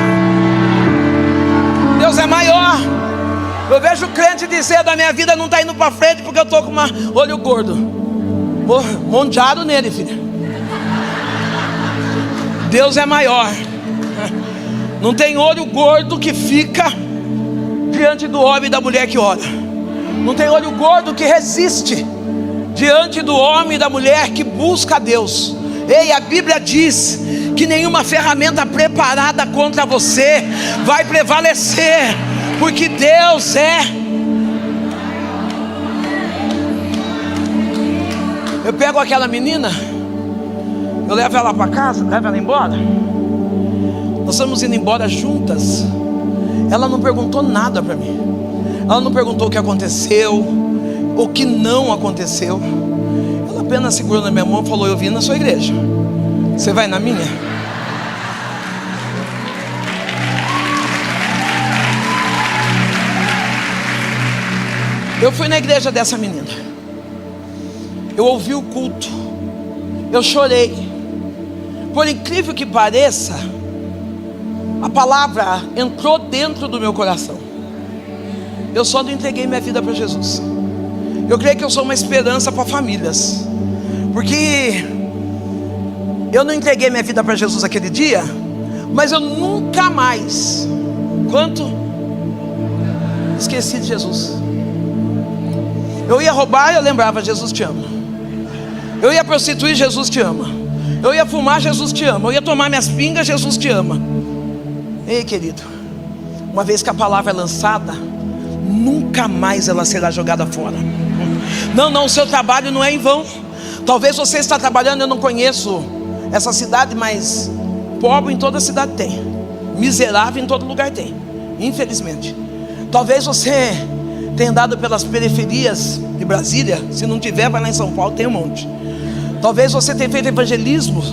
Deus é maior. Eu vejo o crente dizer: da minha vida não está indo para frente porque eu estou com olho gordo. Monteado nele, filho. Deus é maior. Não tem olho gordo que fica diante do homem e da mulher que ora. Não tem olho gordo que resiste diante do homem e da mulher que busca a Deus. Ei, a Bíblia diz que nenhuma ferramenta preparada contra você vai prevalecer, porque Deus é. Eu pego aquela menina, eu levo ela para casa, levo ela embora. Nós estamos indo embora juntas. Ela não perguntou nada para mim. Ela não perguntou o que aconteceu, o que não aconteceu. Ela apenas segurou na minha mão e falou: eu vim na sua igreja, você vai na minha? Eu fui na igreja dessa menina, eu ouvi o culto, eu chorei. Por incrível que pareça, a palavra entrou dentro do meu coração. Eu só não entreguei minha vida para Jesus. Eu creio que eu sou uma esperança para famílias, porque eu não entreguei minha vida para Jesus aquele dia, mas eu nunca mais, esqueci de Jesus. Eu ia roubar, eu lembrava: Jesus te ama. Eu ia prostituir, Jesus te ama. Eu ia fumar, Jesus te ama. Eu ia tomar minhas pingas, Jesus te ama. Ei, querido, uma vez que a palavra é lançada, nunca mais ela será jogada fora. Não, o seu trabalho não é em vão. Talvez você está trabalhando, eu não conheço essa cidade, mas pobre em toda cidade tem, miserável em todo lugar tem, infelizmente. Talvez você tenha andado pelas periferias de Brasília. Se não tiver, vai lá em São Paulo, tem um monte. Talvez você tenha feito evangelismo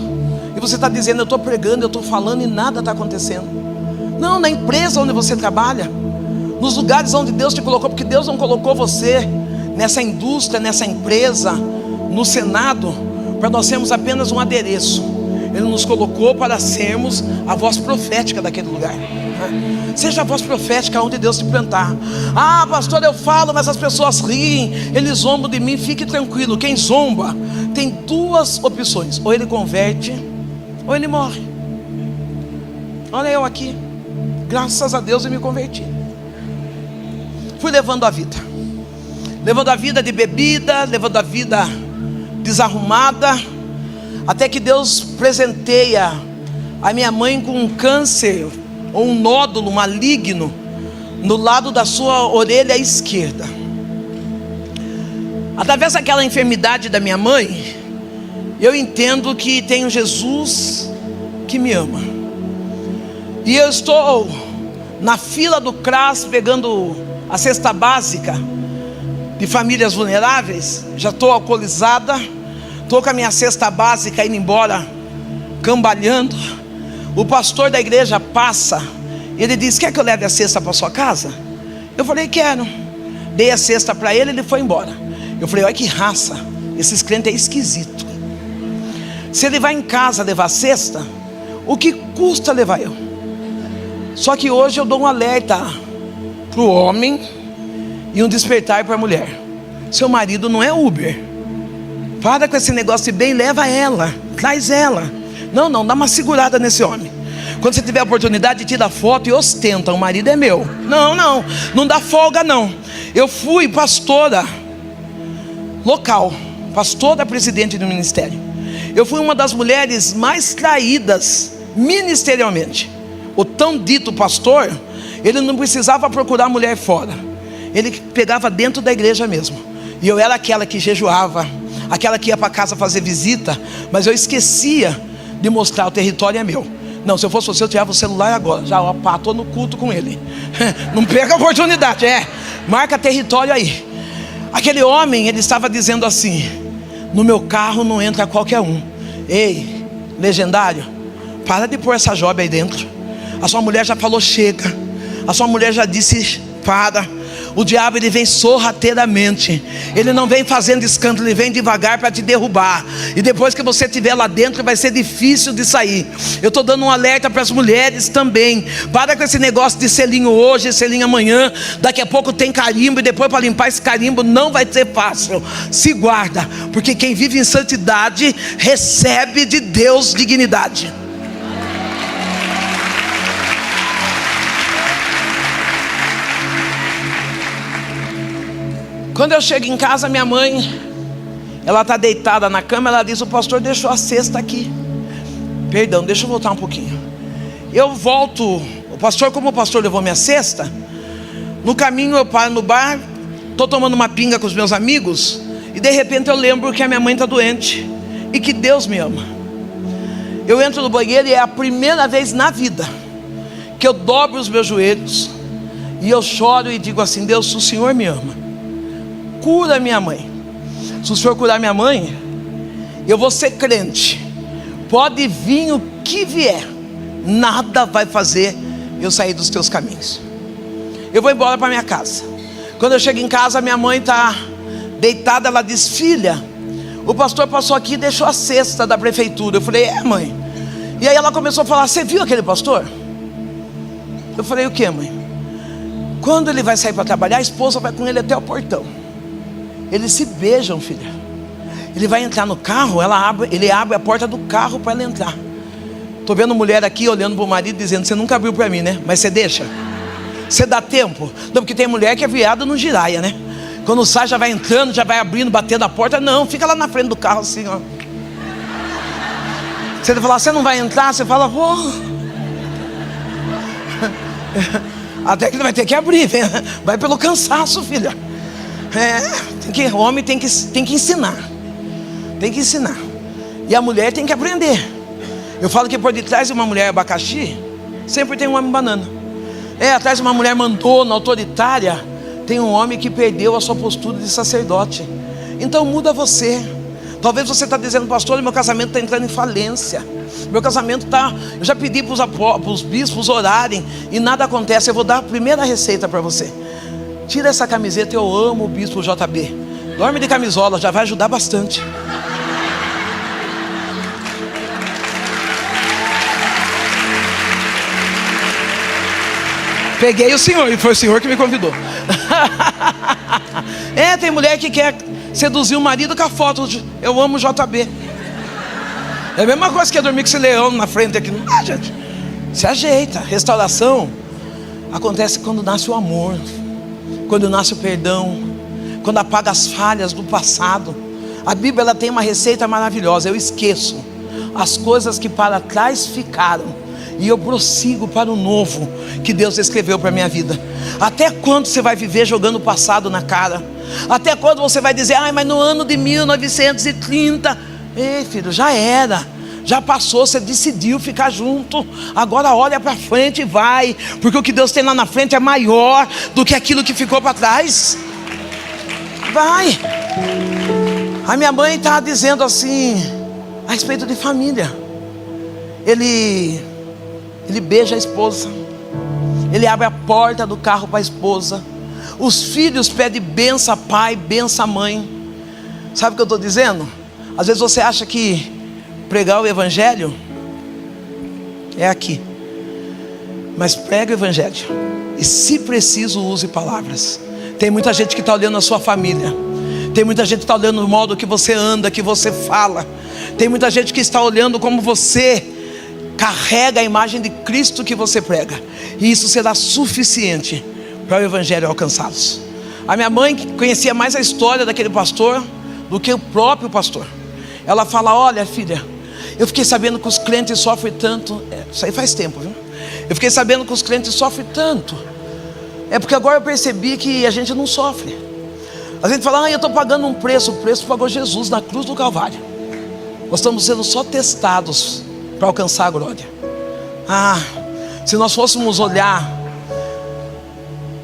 e você está dizendo: eu estou pregando, eu estou falando e nada está acontecendo. Não, na empresa onde você trabalha, nos lugares onde Deus te colocou, porque Deus não colocou você nessa indústria, nessa empresa, no Senado, para nós sermos apenas um adereço. Ele nos colocou para sermos a voz profética daquele lugar. Seja a voz profética onde Deus te plantar. Ah, pastor, eu falo, mas as pessoas riem, eles zombam de mim. Fique tranquilo, quem zomba tem duas opções: ou ele converte, ou ele morre. Olha eu aqui, graças a Deus eu me converti. Fui levando a vida de bebida, levando a vida desarrumada, até que Deus presenteia a minha mãe com um câncer, ou um nódulo maligno no lado da sua orelha esquerda. Através daquela enfermidade da minha mãe, eu entendo que tem um Jesus que me ama. E eu estou na fila do CRAS pegando a cesta básica de famílias vulneráveis. Já estou alcoolizada, estou com a minha cesta básica indo embora, cambalhando. O pastor da igreja passa, ele diz: quer que eu leve a cesta para sua casa? Eu falei: quero. Dei a cesta para ele, ele foi embora. Eu falei, olha que raça, esses crentes é esquisito. Se ele vai em casa levar a cesta, o que custa levar eu? Só que hoje eu dou um alerta para o homem e um despertar para a mulher. Seu marido não é Uber. Para com esse negócio de bem, leva ela, traz ela. Não, dá uma segurada nesse homem. Quando você tiver a oportunidade, tira foto e ostenta, o marido é meu. Não dá folga não. Eu fui pastora local, pastora presidente do ministério. Eu fui uma das mulheres mais traídas ministerialmente. O tão dito pastor, ele não precisava procurar mulher fora, ele pegava dentro da igreja mesmo. E eu era aquela que jejuava, aquela que ia para casa fazer visita, mas eu esquecia de mostrar: o território é meu. Não, se eu fosse você, eu tirava o celular agora, já estou no culto com ele. Não perca a oportunidade, marca território aí. Aquele homem, ele estava dizendo assim: no meu carro não entra qualquer um. Ei, legendário, para de pôr essa job aí dentro. A sua mulher já falou chega. A sua mulher já disse para. O diabo, ele vem sorrateiramente. Ele não vem fazendo escândalo, ele vem devagar para te derrubar. E depois que você estiver lá dentro, vai ser difícil de sair. Eu estou dando um alerta para as mulheres também. Para com esse negócio de selinho hoje, selinho amanhã. Daqui a pouco tem carimbo, e depois para limpar esse carimbo não vai ser fácil. Se guarda, porque quem vive em santidade recebe de Deus dignidade. Quando eu chego em casa, minha mãe, ela está deitada na cama, ela diz: o pastor deixou a cesta aqui. Perdão, deixa eu voltar um pouquinho. Eu volto, como o pastor levou minha cesta, no caminho eu paro no bar, estou tomando uma pinga com os meus amigos, e de repente eu lembro que a minha mãe está doente, e que Deus me ama. Eu entro no banheiro e é a primeira vez na vida que eu dobro os meus joelhos, e eu choro e digo assim: Deus, se o Senhor me ama, cura minha mãe. Se o Senhor curar minha mãe, eu vou ser crente. Pode vir o que vier, nada vai fazer eu sair dos teus caminhos. Eu vou embora para minha casa. Quando eu chego em casa, minha mãe está deitada. Ela diz: filha, o pastor passou aqui e deixou a cesta da prefeitura. Eu falei: é, mãe? E aí ela começou a falar: você viu aquele pastor? Eu falei: o que, mãe? Quando ele vai sair para trabalhar, a esposa vai com ele até o portão. Eles se beijam, filha. Ele vai entrar no carro, ele abre a porta do carro para ela entrar. Estou vendo mulher aqui olhando para o marido dizendo: você nunca abriu para mim, né? Mas você deixa? Você dá tempo? Não, porque tem mulher que é viada no giraia, né? Quando sai já vai entrando, já vai abrindo, batendo a porta. Não, fica lá na frente do carro assim, ó. Você fala: você não vai entrar? Você fala: vou. Até que ele vai ter que abrir, vai pelo cansaço, filha. O homem tem que ensinar. Tem que ensinar. E a mulher tem que aprender. Eu falo que por detrás de uma mulher abacaxi sempre tem um homem banana. Atrás de uma mulher mandona, autoritária, tem um homem que perdeu a sua postura de sacerdote. Então muda você. Talvez você está dizendo: pastor, meu casamento está entrando em falência. Meu casamento está... Eu já pedi para os bispos orarem e nada acontece. Eu vou dar a primeira receita para você. Tira essa camiseta: eu amo o bispo JB. Dorme de camisola, já vai ajudar bastante. Peguei o senhor, e foi o senhor que me convidou. Tem mulher que quer seduzir o marido com a foto: eu amo o JB. É a mesma coisa que dormir com esse leão na frente aqui. Não, gente, se ajeita. Restauração acontece quando nasce o amor, quando nasce o perdão, quando apaga as falhas do passado. A Bíblia, ela tem uma receita maravilhosa: eu esqueço as coisas que para trás ficaram e eu prossigo para o novo que Deus escreveu para a minha vida. Até quando você vai viver jogando o passado na cara? Até quando você vai dizer: mas no ano de 1930... Ei, filho, já era, já passou, você decidiu ficar junto. Agora olha para frente e vai, porque o que Deus tem lá na frente é maior do que aquilo que ficou para trás. Vai. A minha mãe está dizendo assim a respeito de família. Ele beija a esposa, ele abre a porta do carro para a esposa. Os filhos pedem benção a pai, benção a mãe. Sabe o que eu estou dizendo? Às vezes você acha que pregar o evangelho é aqui, mas prega o evangelho, e se preciso use palavras. Tem muita gente que está olhando a sua família, tem muita gente que está olhando o modo que você anda, que você fala. Tem muita gente que está olhando como você carrega a imagem de Cristo que você prega, e isso será suficiente para o evangelho alcançá-los. A minha mãe, que conhecia mais a história daquele pastor do que o próprio pastor, ela fala: olha filha, eu fiquei sabendo que os crentes sofrem tanto. Isso aí faz tempo, viu? Eu fiquei sabendo que os crentes sofrem tanto. É porque agora eu percebi que a gente não sofre. A gente fala: eu estou pagando um preço. O preço pagou Jesus na cruz do Calvário. Nós estamos sendo só testados para alcançar a glória. Se nós fôssemos olhar,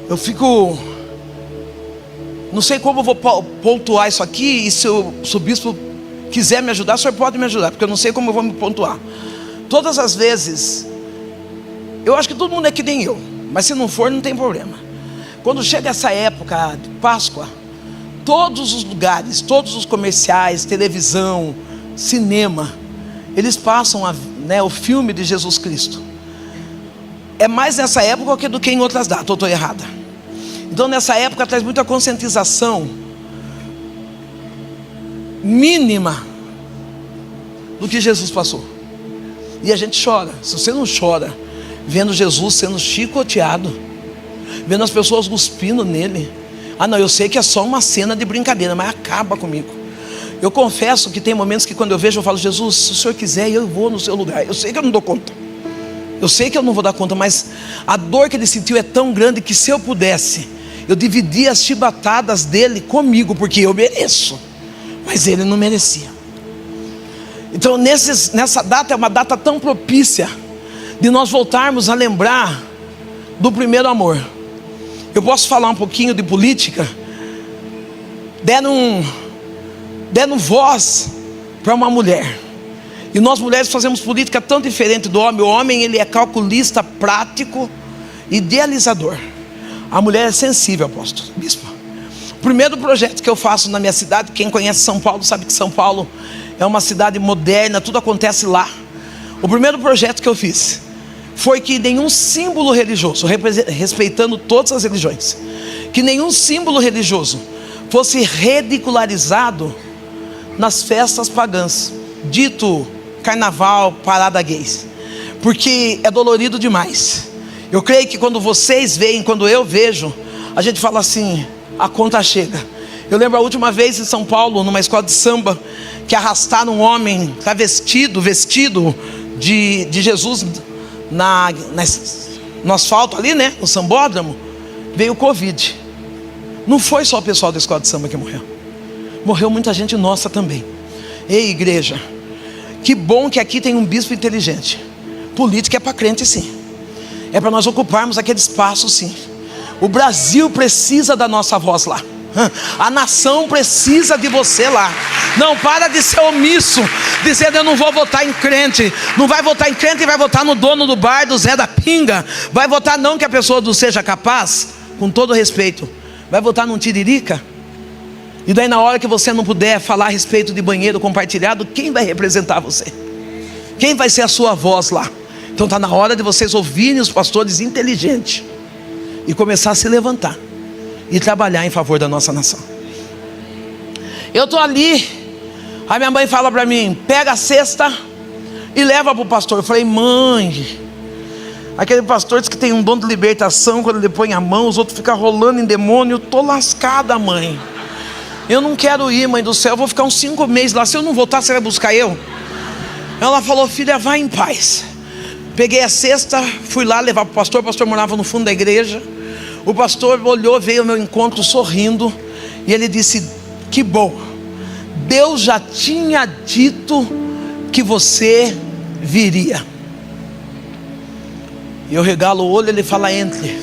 eu fico, não sei como eu vou pontuar isso aqui. E se o bispo quiser me ajudar, o senhor pode me ajudar, porque eu não sei como eu vou me pontuar. Todas as vezes, eu acho que todo mundo é que nem eu, mas se não for, não tem problema. Quando chega essa época de Páscoa, todos os lugares, todos os comerciais, televisão, cinema, eles passam o filme de Jesus Cristo. É mais nessa época do que em outras datas, eu estou errada? Então nessa época traz muita conscientização mínima do que Jesus passou, e a gente chora. Se você não chora vendo Jesus sendo chicoteado, vendo as pessoas cuspindo nele, não, eu sei que é só uma cena de brincadeira, mas acaba comigo. Eu confesso que tem momentos que quando eu vejo, eu falo: Jesus, se o senhor quiser, eu vou no seu lugar. Eu sei que eu não dou conta, eu sei que eu não vou dar conta, mas a dor que ele sentiu é tão grande que se eu pudesse, eu dividia as chibatadas dele comigo, porque eu mereço, mas ele não merecia. Então nessa data é uma data tão propícia de nós voltarmos a lembrar do primeiro amor. Eu posso falar um pouquinho de política. Deram voz para uma mulher, e nós mulheres fazemos política tão diferente do homem. O homem, ele é calculista, prático, idealizador. A mulher é sensível, apóstolo, bispo. O primeiro projeto que eu faço na minha cidade, quem conhece São Paulo sabe que São Paulo é uma cidade moderna, tudo acontece lá. O primeiro projeto que eu fiz foi que nenhum símbolo religioso, respeitando todas as religiões, que nenhum símbolo religioso fosse ridicularizado nas festas pagãs, dito carnaval, parada gays, porque é dolorido demais. Eu creio que quando vocês veem, quando eu vejo, a gente fala assim: a conta chega. Eu lembro a última vez em São Paulo, numa escola de samba, que arrastaram um homem vestido de Jesus no asfalto ali, no sambódromo. Veio o Covid. Não foi só o pessoal da escola de samba que morreu, morreu muita gente nossa também. Ei, igreja, que bom que aqui tem um bispo inteligente. Política é para crente, sim. É para nós ocuparmos aquele espaço, sim. O Brasil precisa da nossa voz lá. A nação precisa de você lá. Não para de ser omisso, dizendo: eu não vou votar em crente. Não vai votar em crente e vai votar no dono do bar, do Zé da Pinga. Vai votar não que a pessoa não seja capaz, com todo respeito. Vai votar num tiririca. E daí na hora que você não puder falar a respeito de banheiro compartilhado, quem vai representar você? Quem vai ser a sua voz lá? Então está na hora de vocês ouvirem os pastores inteligentes e começar a se levantar e trabalhar em favor da nossa nação. Eu estou ali, a minha mãe fala para mim: pega a cesta e leva para o pastor. Eu falei: mãe, aquele pastor diz que tem um dom de libertação, quando ele põe a mão, os outros ficam rolando em demônio. Eu estou lascada, mãe. Eu não quero ir, mãe do céu, eu vou ficar uns 5 meses lá. Se eu não voltar, você vai buscar eu? Ela falou: filha, vai em paz. Peguei a cesta, fui lá levar para o pastor. O pastor morava no fundo da igreja. O pastor olhou, veio ao meu encontro sorrindo, e ele disse: que bom, Deus já tinha dito que você viria. E eu regalo o olho, ele fala: entre.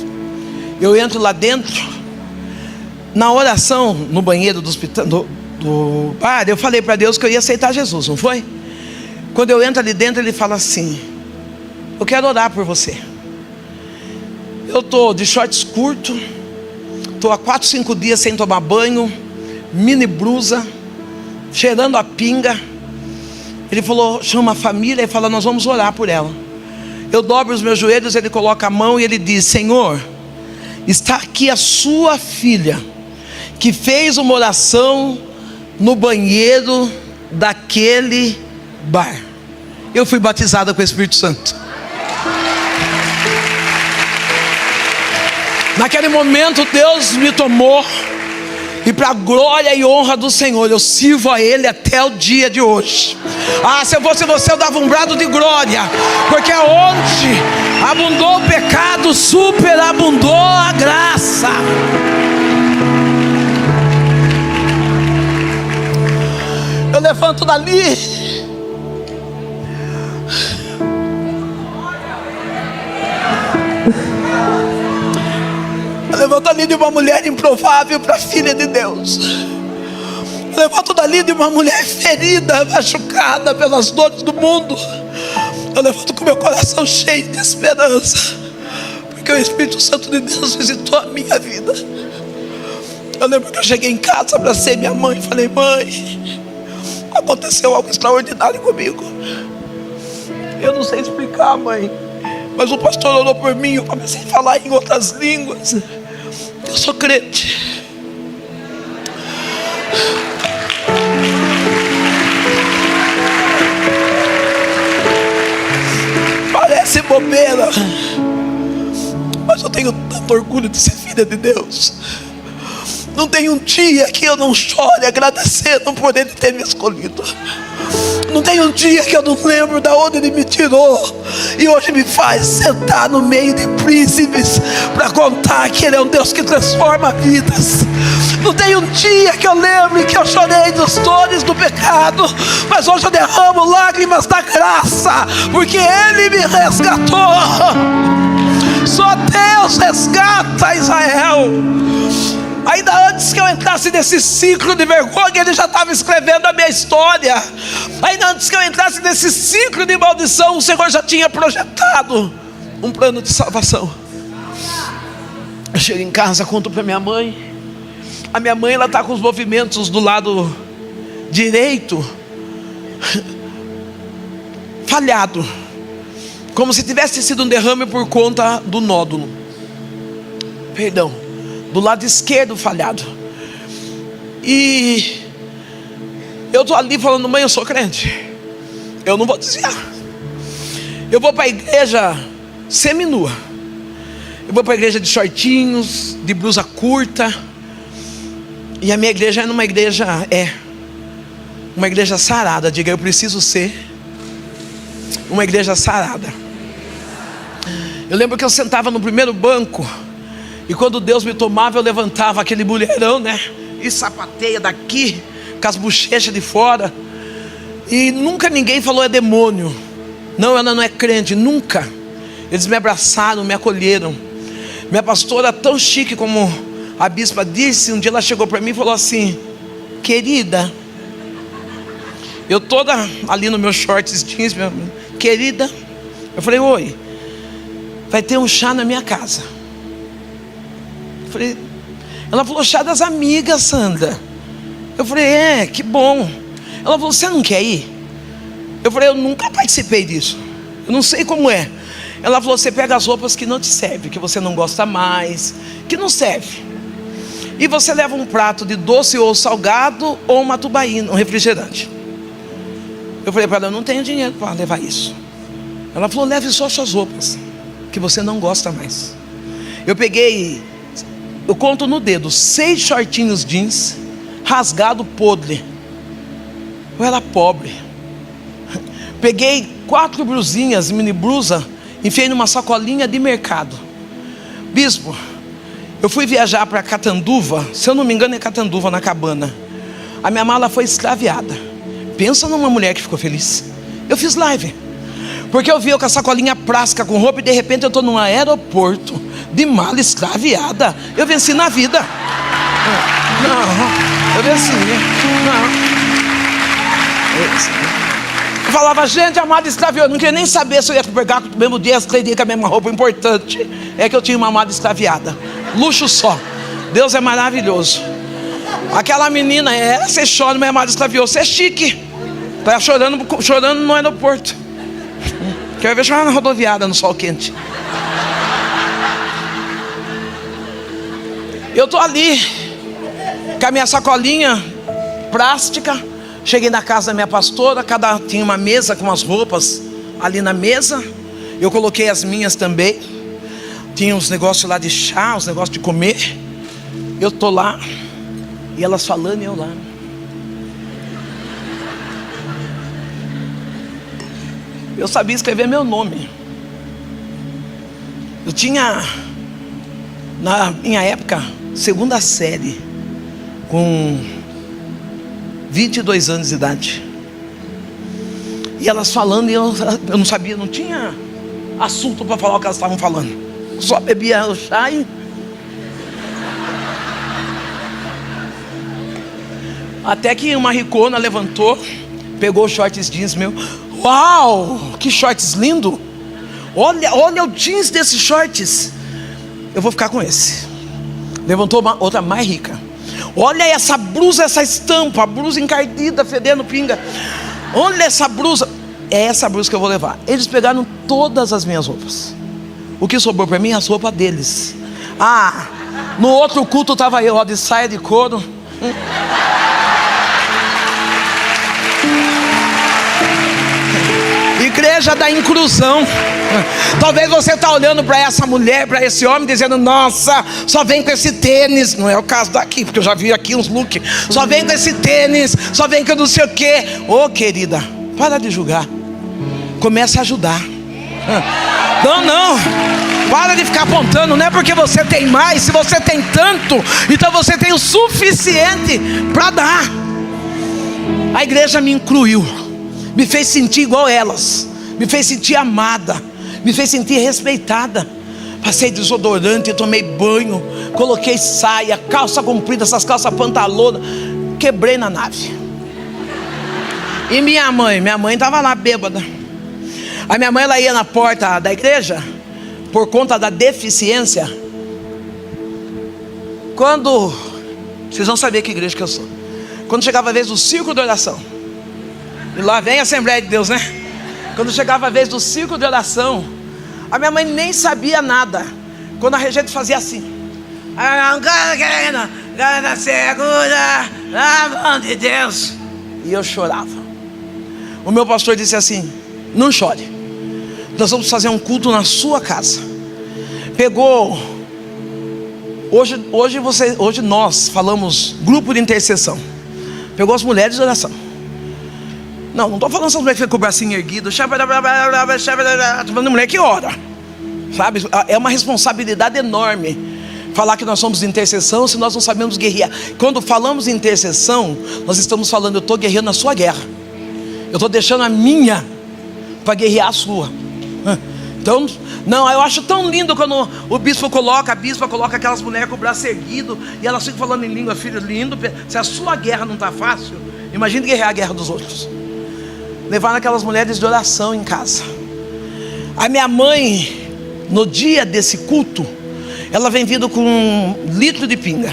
Eu entro lá dentro. Na oração, no banheiro do hospital, do bar, eu falei para Deus que eu ia aceitar Jesus, não foi? Quando eu entro ali dentro, ele fala assim: eu quero orar por você. Eu estou de shorts curto, estou há 4, 5 dias sem tomar banho, mini blusa, cheirando a pinga. Ele falou, chama a família e fala, nós vamos orar por ela. Eu dobro os meus joelhos, ele coloca a mão e ele diz, Senhor, está aqui a sua filha, que fez uma oração no banheiro daquele bar. Eu fui batizada com o Espírito Santo. Naquele momento Deus me tomou, e para a glória e honra do Senhor, eu sirvo a Ele até o dia de hoje. Se eu fosse você, eu dava um brado de glória, porque onde abundou o pecado, superabundou a graça. Eu levanto dali, eu levanto dali de uma mulher improvável para a filha de Deus. Eu levanto dali de uma mulher ferida, machucada pelas dores do mundo. Eu levanto com meu coração cheio de esperança, porque o Espírito Santo de Deus visitou a minha vida. Eu lembro que eu cheguei em casa, abracei minha mãe e falei, mãe, aconteceu algo extraordinário comigo. Eu não sei explicar, mãe, mas o pastor orou por mim, eu comecei a falar em outras línguas. Eu sou crente. Parece bobeira, mas eu tenho tanto orgulho de ser filha de Deus. Não tem um dia que eu não chore agradecendo por Ele ter me escolhido. Não tem um dia que eu não lembro de onde Ele me tirou e hoje me faz sentar no meio de príncipes para contar que Ele é um Deus que transforma vidas. Não tem um dia que eu lembre que eu chorei dos dores do pecado, mas hoje eu derramo lágrimas da graça, porque Ele me resgatou. Só Deus resgata Israel. Ainda antes que eu entrasse nesse ciclo de vergonha, Ele já estava escrevendo a minha história. Ainda antes que eu entrasse nesse ciclo de maldição, o Senhor já tinha projetado um plano de salvação. Eu chego em casa, conto para minha mãe. A minha mãe, ela está com os movimentos do lado direito falhado, como se tivesse sido um derrame por conta do nódulo. Perdão. Do lado esquerdo falhado. E eu estou ali falando, mãe, eu sou crente, eu não vou desviar. Eu vou para a igreja seminua. Eu vou para a igreja de shortinhos, de blusa curta. E a minha igreja é uma igreja sarada. Diga, eu preciso ser uma igreja sarada. Eu lembro que eu sentava no primeiro banco, e quando Deus me tomava, eu levantava aquele mulherão, né? E sapateia daqui, com as bochechas de fora. E nunca ninguém falou é demônio. Não, ela não é crente, nunca. Eles me abraçaram, me acolheram. Minha pastora, tão chique como a bispa disse, um dia ela chegou para mim e falou assim, querida, eu toda ali no meu shorts jeans, querida, eu falei, oi, vai ter um chá na minha casa. Ela falou, chá das amigas, Sandra. Eu falei, que bom. Ela falou, você não quer ir? Eu falei, eu nunca participei disso, eu não sei como é. Ela falou, você pega as roupas que não te servem, que você não gosta mais, que não serve, e você leva um prato de doce ou salgado, ou uma tubaína, um refrigerante. Eu falei para ela, eu não tenho dinheiro para levar isso. Ela falou, leve só suas roupas, que você não gosta mais. Eu peguei, eu conto no dedo, 6 shortinhos jeans, rasgado, podre. Eu era pobre. Peguei 4 blusinhas, mini blusa, enfiei numa sacolinha de mercado. Bispo, eu fui viajar para Catanduva, se eu não me engano é Catanduva, na Cabana. A minha mala foi extraviada. Pensa numa mulher que ficou feliz. Eu fiz live, porque eu vi eu com a sacolinha plástica com roupa, e de repente eu estou num aeroporto de mala extraviada. Eu venci na vida. Não, eu venci. Eu falava, gente, a mala extraviou. Eu não queria nem saber se eu ia pegar no mesmo dia, teria com a mesma roupa. O importante é que eu tinha uma mala extraviada. Luxo só. Deus é maravilhoso. Aquela menina, você chora, minha amada extraviou. Você é chique. Tá chorando no aeroporto. Quero ver chorar na rodoviária no sol quente. Eu tô ali com a minha sacolinha plástica. Cheguei na casa da minha pastora. Tinha uma mesa com as roupas ali na mesa. Eu coloquei as minhas também. Tinha uns negócios lá de chá, uns negócios de comer. Eu tô lá e elas falando e eu lá. Eu sabia escrever meu nome. Eu tinha, na minha época, segunda série, com 22 anos de idade. E elas falando e eu não sabia, não tinha assunto para falar o que elas estavam falando. Só bebia o chá e... Até que uma ricona levantou, pegou os shorts jeans meu. Uau, que shorts lindo! Olha o jeans desses shorts. Eu vou ficar com esse. Levantou outra mais rica. Olha essa blusa, essa estampa, a blusa encardida, fedendo pinga. Olha essa blusa. É essa blusa que eu vou levar. Eles pegaram todas as minhas roupas. O que sobrou para mim? As roupas deles. No outro culto estava eu, de saia de couro. Igreja da inclusão. Talvez você está olhando para essa mulher, para esse homem, dizendo: nossa, só vem com esse tênis. Não é o caso daqui, porque eu já vi aqui uns looks. Só vem com esse tênis, só vem com não sei o quê. Querida, para de julgar. Comece a ajudar. Não, para de ficar apontando. Não é porque você tem mais. Se você tem tanto, então você tem o suficiente para dar. A igreja me incluiu, me fez sentir igual elas, me fez sentir amada, me fez sentir respeitada. Passei desodorante, tomei banho, coloquei saia, calça comprida, essas calças pantalonas. Quebrei na nave. E minha mãe estava lá bêbada. A minha mãe, ela ia na porta da igreja por conta da deficiência. Vocês vão saber que igreja que eu sou. Quando chegava a vez do círculo de oração, e lá vem a Assembleia de Deus, né? Quando chegava a vez do círculo de oração, a minha mãe nem sabia nada. Quando a regente fazia assim: segura a mão de Deus. E eu chorava. O meu pastor disse assim: não chore, nós vamos fazer um culto na sua casa. Pegou. Hoje nós falamos grupo de intercessão. Pegou as mulheres de oração. Não estou falando essas mulheres que ficam com o bracinho erguido. Estou falando de mulher que ora, sabe? É uma responsabilidade enorme falar que nós somos de intercessão se nós não sabemos guerrear. Quando falamos em intercessão, nós estamos falando: eu estou guerreando a sua guerra, eu estou deixando a minha para guerrear a sua. Então, eu acho tão lindo quando a bispa coloca aquelas mulheres com o braço erguido e elas ficam falando em língua. Filho, lindo. Se a sua guerra não está fácil, imagine guerrear a guerra dos outros. Levaram aquelas mulheres de oração em casa. A minha mãe, no dia desse culto, ela vem vindo com 1 litro de pinga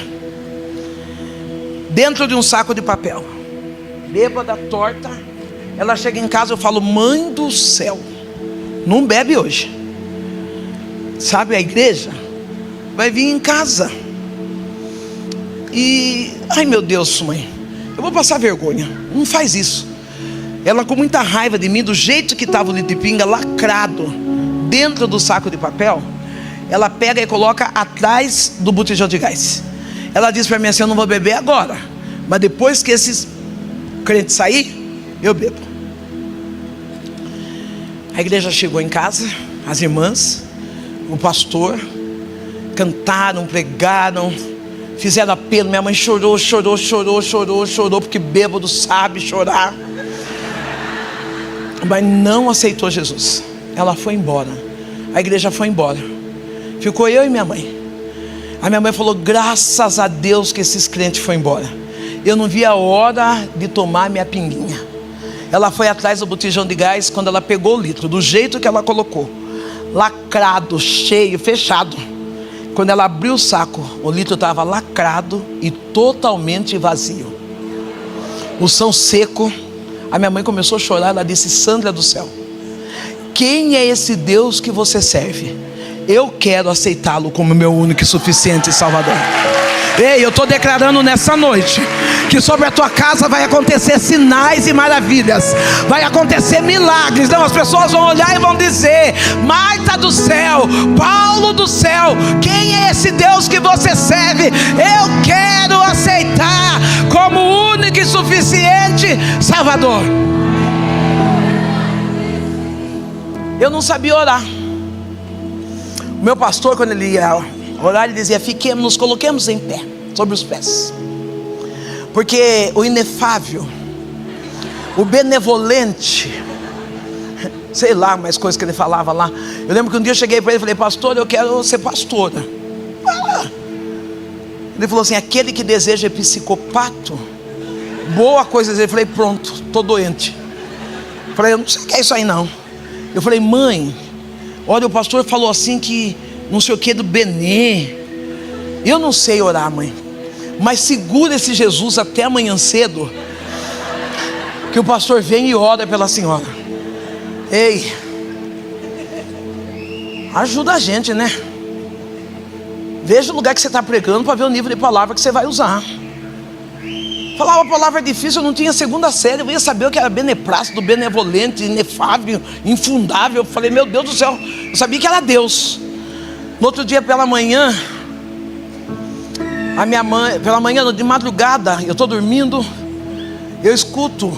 dentro de um saco de papel, bêbada, torta. Ela chega em casa, eu falo: mãe do céu, não bebe hoje. Sabe, a igreja vai vir em casa. E, ai meu Deus, mãe, eu vou passar vergonha, não faz isso. Ela, com muita raiva de mim, do jeito que estava o litro de pinga lacrado dentro do saco de papel, ela pega e coloca atrás do botijão de gás. Ela diz para mim assim: eu não vou beber agora, mas depois que esses crentes sair, eu bebo. A igreja chegou em casa, as irmãs, o pastor, cantaram, pregaram, fizeram apelo. Minha mãe chorou, porque bêbado sabe chorar, mas não aceitou Jesus. Ela foi embora, a igreja foi embora, ficou eu e minha mãe. A minha mãe falou: graças a Deus que esses crentes foram embora, eu não vi a hora de tomar minha pinguinha. Ela foi atrás do botijão de gás. Quando ela pegou o litro, do jeito que ela colocou, lacrado, cheio, fechado, Quando ela abriu o saco, o litro estava lacrado e totalmente vazio. O são seco. A minha mãe começou a chorar. Ela disse: Sandra do céu, quem é esse Deus que você serve? Eu quero aceitá-lo como meu único e suficiente Salvador. Ei, eu estou declarando nessa noite que sobre a tua casa vai acontecer sinais e maravilhas, vai acontecer milagres. Não, as pessoas vão olhar e vão dizer: Marta do céu, Paulo do céu, quem é esse Deus que você serve? Eu quero aceitar como único e suficiente Salvador. Eu não sabia orar. O meu pastor, quando ele ia orar, ele dizia: fiquemos, nos coloquemos em pé, sobre os pés, porque o inefável, o benevolente, sei lá, mais coisas que ele falava lá. Eu lembro que um dia eu cheguei para ele e falei: pastor, eu quero ser pastora. Ele falou assim: aquele que deseja psicopato, boa coisa. Eu falei: pronto, estou doente. Eu falei: eu não sei o que é isso aí não. Eu falei: mãe, olha, o pastor falou assim que não sei o que do Benê. Eu não sei orar, mãe, mas segura esse Jesus até amanhã cedo, que o pastor vem e ora pela senhora. Ei, ajuda a gente, né? Veja o lugar que você está pregando para ver o nível de palavra que você vai usar. Falar uma palavra difícil, eu não tinha segunda série, eu ia saber o que era beneplácito, benevolente, inefável, infundável. Eu falei: meu Deus do céu, eu sabia que era Deus. No outro dia pela manhã, a minha mãe, pela manhã, de madrugada, eu estou dormindo, eu escuto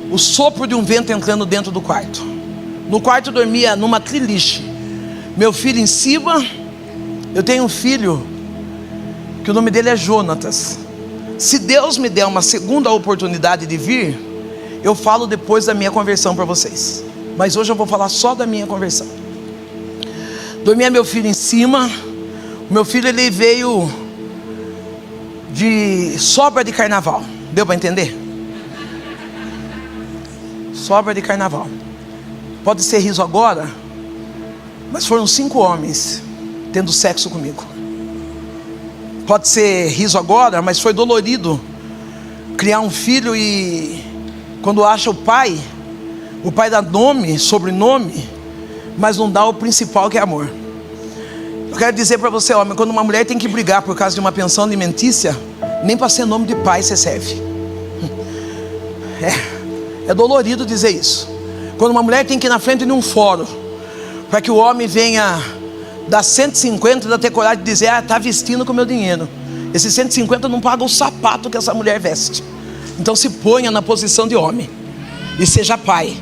o sopro de um vento entrando dentro do quarto. No quarto eu dormia numa triliche, meu filho em cima. Eu tenho um filho que o nome dele é Jonatas. Se Deus me der uma segunda oportunidade de vir, eu falo depois da minha conversão para vocês, mas hoje eu vou falar só da minha conversão. Dormia meu filho em cima. Meu filho, ele veio de sobra de carnaval. Deu para entender? Sobra de carnaval. Pode ser riso agora, mas foram 5 homens tendo sexo comigo. Pode ser riso agora, mas foi dolorido criar um filho e quando acha o pai dá nome, sobrenome, mas não dá o principal, que é amor. Eu quero dizer para você, homem, quando uma mulher tem que brigar por causa de uma pensão alimentícia, nem para ser nome de pai você serve. É dolorido dizer isso. Quando uma mulher tem que ir na frente de um fórum para que o homem venha dar 150 e ter coragem de dizer: ah, está vestindo com o meu dinheiro. Esses 150 não pagam o sapato que essa mulher veste. Então se ponha na posição de homem e seja pai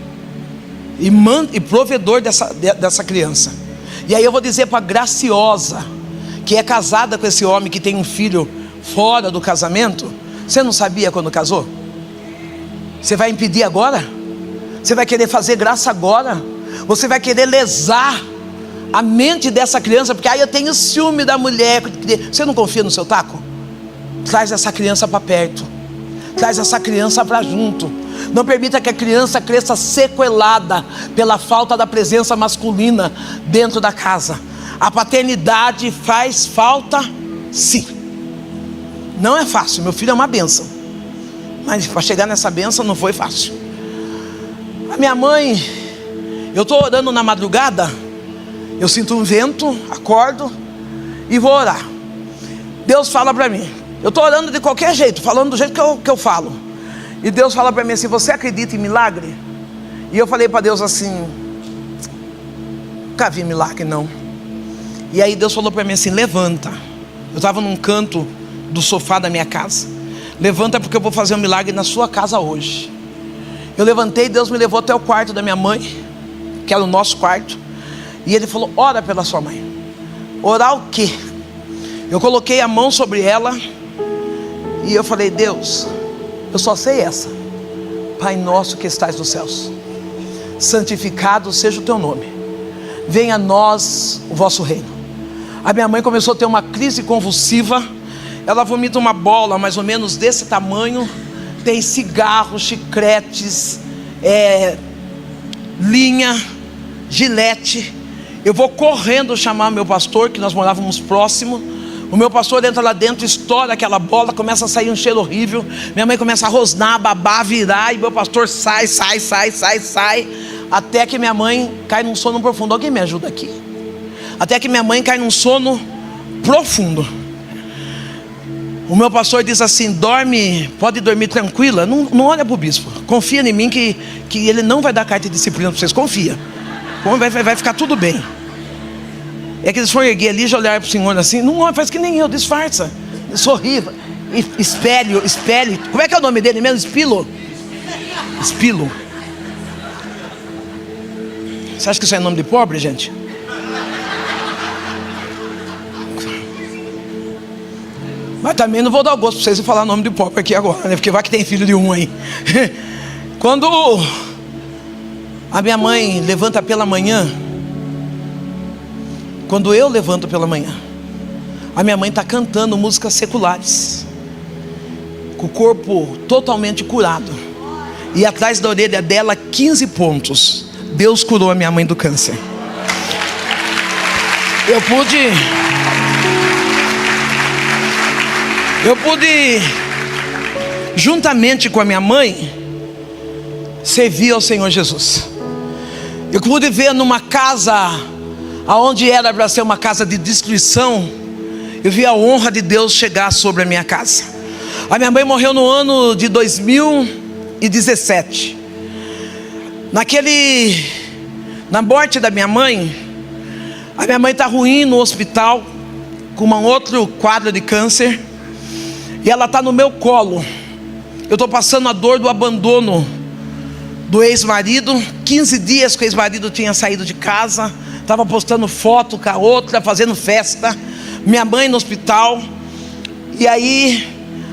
e provedor dessa criança. E aí eu vou dizer para a Graciosa, que é casada com esse homem, que tem um filho fora do casamento: você não sabia quando casou? Você vai impedir agora? Você vai querer fazer graça agora? Você vai querer lesar a mente dessa criança, porque aí eu tenho ciúme da mulher. Você não confia no seu taco? Traz essa criança para perto, traz essa criança para junto. Não permita que a criança cresça sequelada pela falta da presença masculina dentro da casa. A paternidade faz falta, sim. Não é fácil, meu filho é uma bênção, mas para chegar nessa bênção não foi fácil. A minha mãe, eu estou orando na madrugada, eu sinto um vento, acordo e vou orar. Deus fala para mim, eu estou orando de qualquer jeito, falando do jeito que eu falo. E Deus fala para mim assim: você acredita em milagre? E eu falei para Deus assim: nunca vi milagre não. E aí Deus falou para mim assim: levanta. Eu estava num canto do sofá da minha casa. Levanta, porque eu vou fazer um milagre na sua casa hoje. Eu levantei, Deus me levou até o quarto da minha mãe, que era o nosso quarto. E Ele falou: ora pela sua mãe. Orar o quê? Eu coloquei a mão sobre ela e eu falei: Deus, eu só sei essa: Pai nosso que estais nos céus, santificado seja o teu nome, venha a nós o vosso reino. A minha mãe começou a ter uma crise convulsiva. Ela vomita uma bola mais ou menos desse tamanho. Tem cigarros, chicletes, linha, gilete. Eu vou correndo chamar meu pastor, que nós morávamos próximo. O meu pastor entra lá dentro, estoura aquela bola, começa a sair um cheiro horrível. Minha mãe começa a rosnar, babar, virar, e meu pastor sai, até que minha mãe cai num sono profundo. Alguém me ajuda aqui? Até que minha mãe cai num sono profundo. O meu pastor diz assim: dorme, pode dormir tranquila, não olha para o bispo, confia em mim que ele não vai dar carta de disciplina para vocês, confia, vai ficar tudo bem. É que eles foram erguer ali, já olharam para o senhor assim, não faz que nem eu, disfarça, sorri, espelho, como é que é o nome dele mesmo? Espilo. Você acha que isso é nome de pobre, gente? Mas também não vou dar o gosto para vocês e falar o nome de pobre aqui agora, né? Porque vai que tem filho de um aí. Quando a minha mãe levanta pela manhã, quando eu levanto pela manhã, a minha mãe está cantando músicas seculares, com o corpo totalmente curado, e atrás da orelha dela 15 pontos. Deus curou a minha mãe do câncer. Eu pude, juntamente com a minha mãe, servir ao Senhor Jesus. Eu pude ver numa casa, aonde era para ser uma casa de destruição, eu vi a honra de Deus chegar sobre a minha casa. A minha mãe morreu no ano de 2017. Na morte da minha mãe, a minha mãe está ruim no hospital, com um outro quadro de câncer. E ela está no meu colo. Eu estou passando a dor do abandono do ex-marido. 15 dias que o ex-marido tinha saído de casa, estava postando foto com a outra, fazendo festa. Minha mãe no hospital. E aí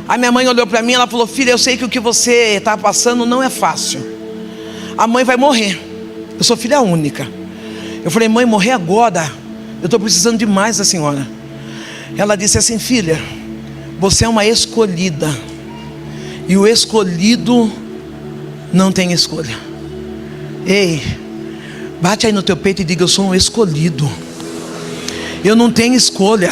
a minha mãe olhou para mim e ela falou: filha, eu sei que o que você está passando não é fácil. A mãe vai morrer. Eu sou filha única. Eu falei: mãe, morrer agora? Eu estou precisando demais da senhora. Ela disse assim: filha, você é uma escolhida, e o escolhido não tem escolha. Ei, bate aí no teu peito e diga: eu sou um escolhido. Eu não tenho escolha.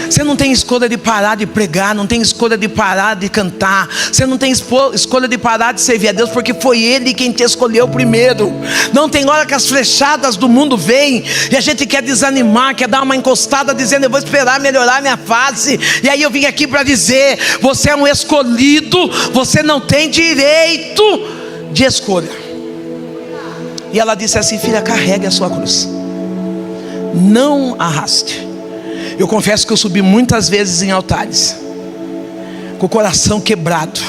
Você não tem escolha de parar de pregar, não tem escolha de parar de cantar, você não tem escolha de parar de servir a Deus, porque foi Ele quem te escolheu primeiro. Não tem hora que as flechadas do mundo vêm e a gente quer desanimar, quer dar uma encostada dizendo: eu vou esperar melhorar minha fase. E aí eu vim aqui para dizer: você é um escolhido, você não tem direito de escolha. E ela disse assim: filha, carregue a sua cruz, não arraste. Eu confesso que eu subi muitas vezes em altares, com o coração quebrado,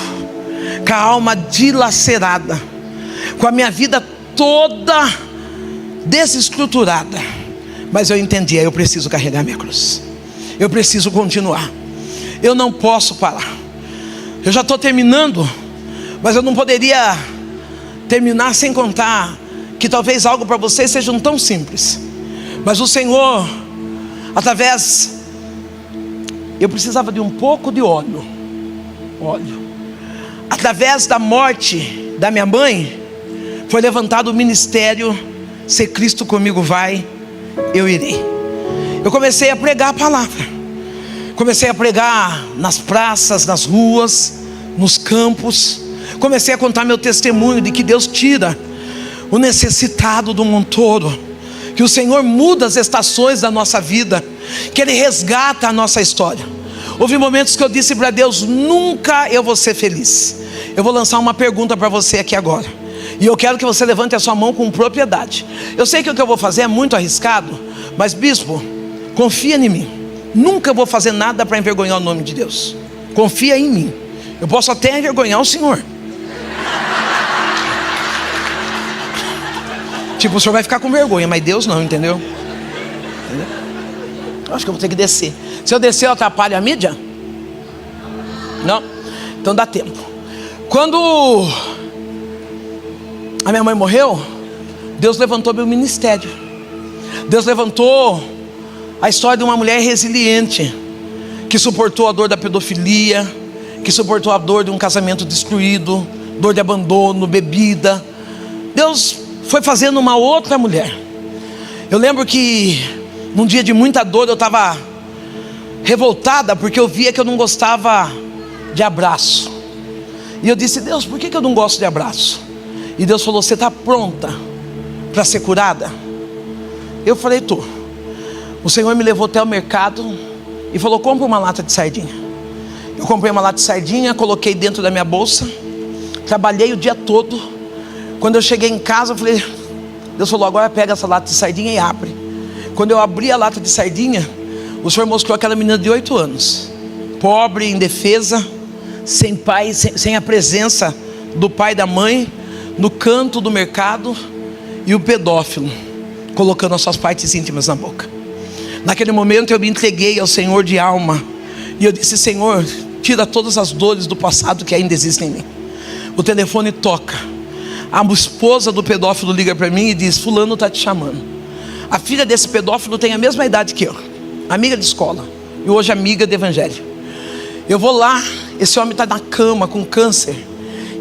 com a alma dilacerada, com a minha vida toda desestruturada. Mas eu entendia: eu preciso carregar minha cruz, eu preciso continuar, eu não posso parar. Eu já estou terminando, mas eu não poderia terminar sem contar que talvez algo para vocês seja tão simples, mas o Senhor, eu precisava de um pouco de óleo. Através da morte da minha mãe, foi levantado o ministério Se Cristo Comigo Vai, Eu Irei. Eu comecei a pregar a palavra, comecei a pregar nas praças, nas ruas, nos campos. Comecei a contar meu testemunho de que Deus tira o necessitado do montouro, que o Senhor muda as estações da nossa vida, que Ele resgata a nossa história. Houve momentos que eu disse para Deus: nunca eu vou ser feliz. Eu vou lançar uma pergunta para você aqui agora, e eu quero que você levante a sua mão com propriedade. Eu sei que o que eu vou fazer é muito arriscado, mas bispo, confia em mim. Nunca vou fazer nada para envergonhar o nome de Deus. Confia em mim. Eu posso até envergonhar o Senhor. Tipo, o senhor vai ficar com vergonha, mas Deus não, entendeu? Acho que eu vou ter que descer. Se eu descer, eu atrapalho a mídia? Não? Então dá tempo. Quando a minha mãe morreu, Deus levantou meu ministério. Deus levantou a história de uma mulher resiliente, que suportou a dor da pedofilia, que suportou a dor de um casamento destruído, dor de abandono, bebida. Deus foi fazendo uma outra mulher. Eu lembro que num dia de muita dor eu estava revoltada, porque eu via que eu não gostava de abraço. E eu disse: Deus, por que eu não gosto de abraço? E Deus falou: você está pronta para ser curada? Eu falei: tô. O Senhor me levou até o mercado e falou: compra uma lata de sardinha. Eu comprei uma lata de sardinha, coloquei dentro da minha bolsa, trabalhei o dia todo. Quando eu cheguei em casa, eu falei, Deus falou: agora pega essa lata de sardinha e abre. Quando eu abri a lata de sardinha, o Senhor mostrou aquela menina de 8 anos, pobre, indefesa, sem pai, sem a presença do pai e da mãe, no canto do mercado, e o pedófilo colocando as suas partes íntimas na boca. Naquele momento eu me entreguei ao Senhor de alma, e eu disse: Senhor, tira todas as dores do passado que ainda existem em mim. O telefone toca, a esposa do pedófilo liga para mim e diz: fulano está te chamando. A filha desse pedófilo tem a mesma idade que eu, amiga de escola, e hoje amiga do evangelho. Eu vou lá, esse homem está na cama com câncer,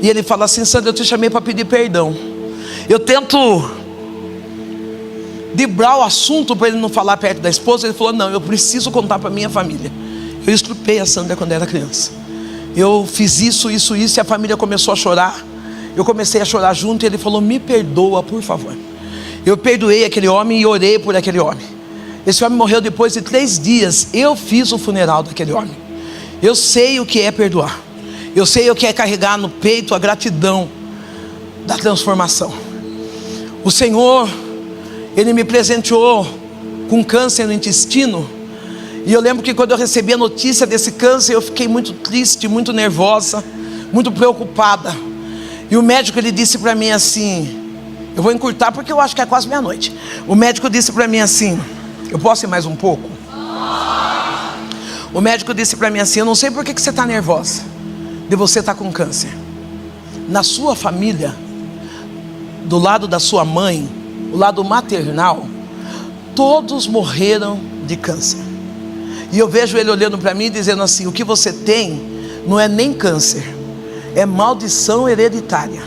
e ele fala assim: Sandra, eu te chamei para pedir perdão. Eu tento driblar o assunto para ele não falar perto da esposa. Ele falou: não, eu preciso contar para minha família. Eu estrupei a Sandra quando era criança. Eu fiz isso, e a família começou a chorar. Eu comecei a chorar junto, e ele falou: me perdoa, por favor. Eu perdoei aquele homem e orei por aquele homem. Esse homem morreu depois de 3 dias. Eu fiz o funeral daquele homem. Eu sei o que é perdoar. Eu sei o que é carregar no peito a gratidão da transformação. O Senhor, Ele me presenteou com câncer no intestino. E eu lembro que quando eu recebi a notícia desse câncer, eu fiquei muito triste, muito nervosa, muito preocupada. E o médico, ele disse para mim assim, eu vou encurtar porque eu acho que é quase meia-noite. O médico disse para mim assim: eu posso ir mais um pouco? O médico disse para mim assim: eu não sei por que você está nervosa de você estar com câncer. Na sua família, do lado da sua mãe, o lado maternal, todos morreram de câncer. E eu vejo ele olhando para mim e dizendo assim: o que você tem não é nem câncer, é maldição hereditária.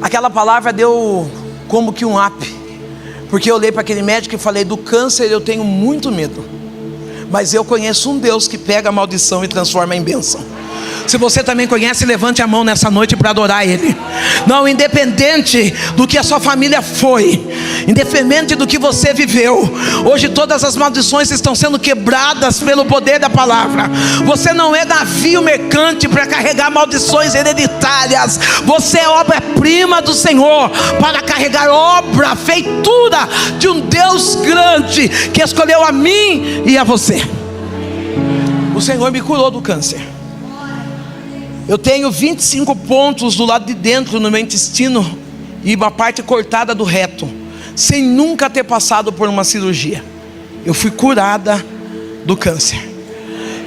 Aquela palavra deu como que um up, porque eu olhei para aquele médico e falei: do câncer eu tenho muito medo, mas eu conheço um Deus que pega a maldição e transforma em bênção. Se você também conhece, levante a mão nessa noite para adorar Ele. Não, independente do que a sua família foi, independente do que você viveu, hoje todas as maldições estão sendo quebradas pelo poder da palavra. Você não é navio mercante para carregar maldições hereditárias. Você é obra-prima do Senhor para carregar obra, feitura de um Deus grande que escolheu a mim e a você. O Senhor me curou do câncer. Eu tenho 25 pontos do lado de dentro no meu intestino e uma parte cortada do reto, sem nunca ter passado por uma cirurgia. Eu fui curada do câncer.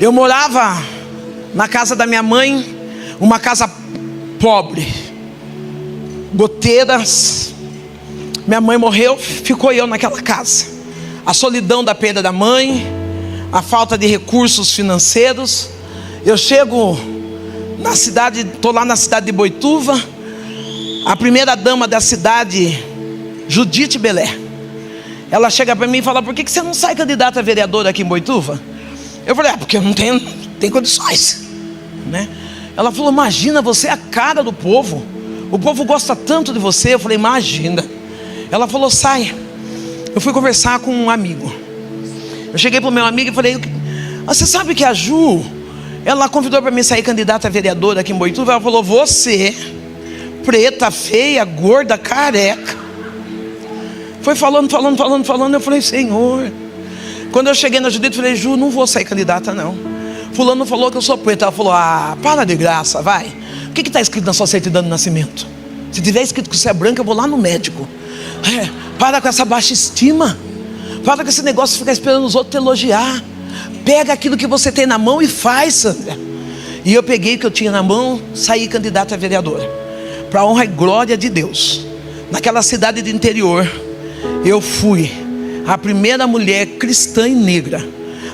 Eu morava na casa da minha mãe, uma casa pobre, goteiras. Minha mãe morreu, ficou eu naquela casa. A solidão da perda da mãe, a falta de recursos financeiros. Eu chego na cidade, estou lá na cidade de Boituva. A primeira dama da cidade, Judite Belé, ela chega para mim e fala: por que você não sai candidata a vereadora aqui em Boituva? Eu falei: porque eu não tenho condições, né? Ela falou: imagina, você é a cara do povo, o povo gosta tanto de você. Eu falei: imagina. Ela falou: sai. Eu fui conversar com um amigo. Eu cheguei para o meu amigo e falei: você sabe que a Ju, ela convidou para mim sair candidata a vereadora aqui em Boituva. Ela falou: você, preta, feia, gorda, careca. Foi falando. Eu falei: Senhor. Quando eu cheguei na Judite, eu falei: Ju, não vou sair candidata não. Fulano falou que eu sou preta. Ela falou: ah, para de graça, vai. O que está escrito na sua certidão de nascimento? Se tiver escrito que você é branca, eu vou lá no médico. Para com essa baixa estima. Para com esse negócio de ficar esperando os outros te elogiar. Pega aquilo que você tem na mão e faz, Sandra. E eu peguei o que eu tinha na mão, saí candidata a vereadora, para a honra e glória de Deus. Naquela cidade de interior, eu fui a primeira mulher cristã e negra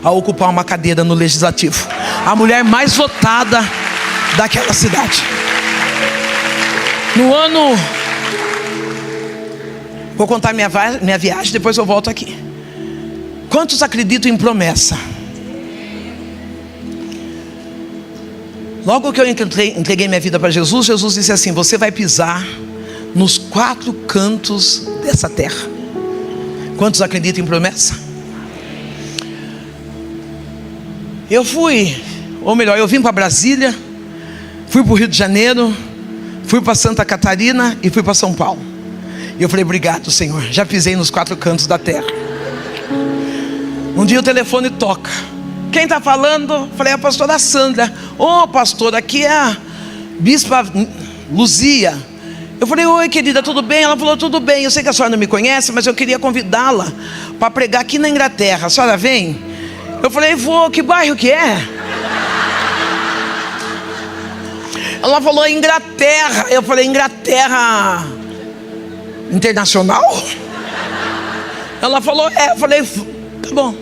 a ocupar uma cadeira no legislativo, a mulher mais votada daquela cidade. No ano Vou contar minha viagem, depois eu volto aqui. Quantos acreditam em promessa? Logo que eu entreguei minha vida para Jesus, Jesus disse assim: você vai pisar nos 4 cantos dessa terra. Quantos acreditam em promessa? Eu fui, ou melhor, eu vim para Brasília, fui para o Rio de Janeiro, fui para Santa Catarina e fui para São Paulo. E eu falei: obrigado, Senhor, já pisei nos 4 cantos da terra. Um dia o telefone toca. Quem está falando? Falei: a pastora Sandra. Ô, pastor, aqui é a bispa Luzia. Eu falei: oi, querida, tudo bem? Ela falou: tudo bem, eu sei que a senhora não me conhece, mas eu queria convidá-la para pregar aqui na Inglaterra. A senhora vem? Eu falei: vou. Que bairro que é? Ela falou: Inglaterra. Eu falei: Inglaterra internacional? Ela falou: é. Eu falei: tá bom.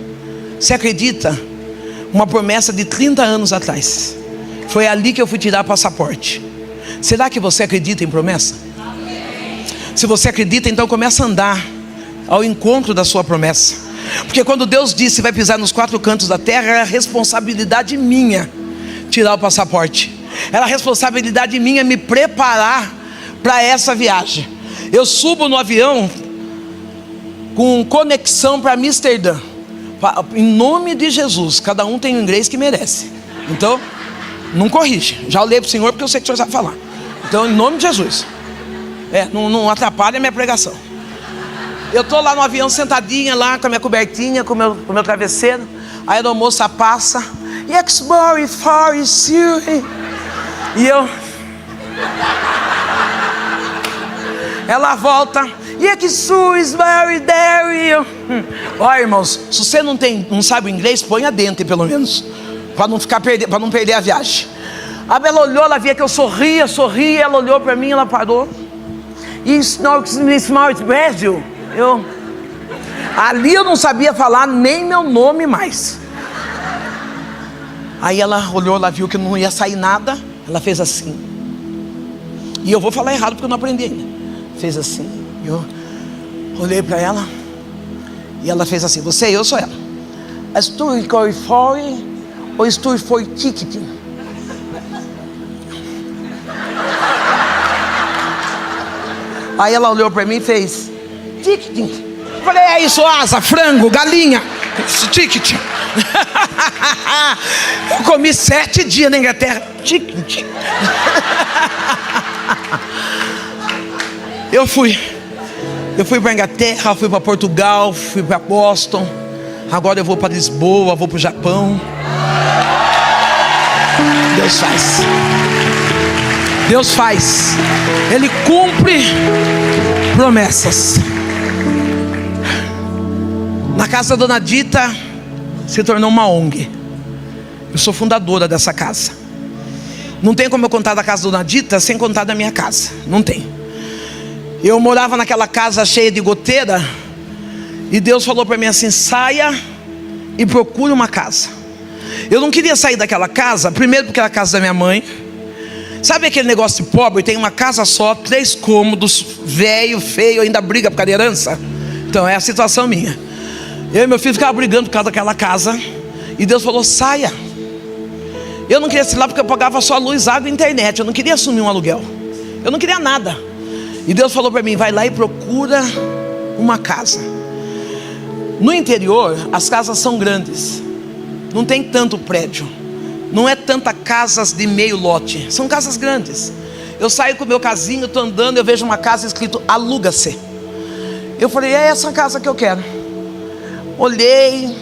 Você acredita? Uma promessa de 30 anos atrás. Foi ali que eu fui tirar passaporte. Será que você acredita em promessa? Se você acredita, então começa a andar ao encontro da sua promessa. Porque quando Deus disse vai pisar nos 4 cantos da terra, era responsabilidade minha tirar o passaporte. Era responsabilidade minha me preparar para essa viagem. Eu subo no avião com conexão para Amsterdã. Em nome de Jesus, cada um tem o inglês que merece. Então, não corrige. Já olhei para o Senhor porque eu sei que o Senhor sabe falar. Então, em nome de Jesus. Não atrapalha a minha pregação. Eu estou lá no avião sentadinha lá com a minha cobertinha, com o meu travesseiro. A aeromoça passa. Explore for Siri. E eu... Ela volta. Olha, irmãos, se você não sabe o inglês, ponha dentro pelo menos, para não perder a viagem. A Bela olhou, ela via que eu sorria, ela olhou para mim, ela parou. E Brasil. Ali eu não sabia falar nem meu nome mais. Aí ela olhou, ela viu que não ia sair nada. Ela fez assim. E eu vou falar errado porque eu não aprendi ainda. Fez assim. Eu olhei para ela e ela fez assim: você, eu sou ela. Estou for ou estou for ticketing? Aí ela olhou para mim e fez ticketing. Falei: é isso, asa, frango, galinha, ticketing. Eu comi 7 dias na Inglaterra. Ticketing. Eu fui para a Inglaterra, fui para Portugal, fui para Boston. Agora eu vou para Lisboa, vou para o Japão. Deus faz. Deus faz. Ele cumpre promessas. Na casa da Dona Dita se tornou uma ONG. Eu sou fundadora dessa casa. Não tem como eu contar da casa da Dona Dita sem contar da minha casa. Não tem. Eu morava naquela casa cheia de goteira. E Deus falou para mim assim: saia e procure uma casa. Eu não queria sair daquela casa. Primeiro porque era a casa da minha mãe. Sabe aquele negócio de pobre? Tem uma casa só, 3 cômodos, velho, feio, ainda briga por causa de herança. Então é a situação minha. Eu e meu filho ficavam brigando por causa daquela casa. E Deus falou: saia. Eu não queria sair lá porque eu pagava só luz, água e internet. Eu não queria assumir um aluguel. Eu não queria nada. E Deus falou para mim: vai lá e procura uma casa. No interior, as casas são grandes. Não tem tanto prédio. Não é tanta casas de meio lote. São casas grandes. Eu saio com o meu casinho, estou andando, eu vejo uma casa escrito aluga-se. Eu falei: é essa casa que eu quero. Olhei.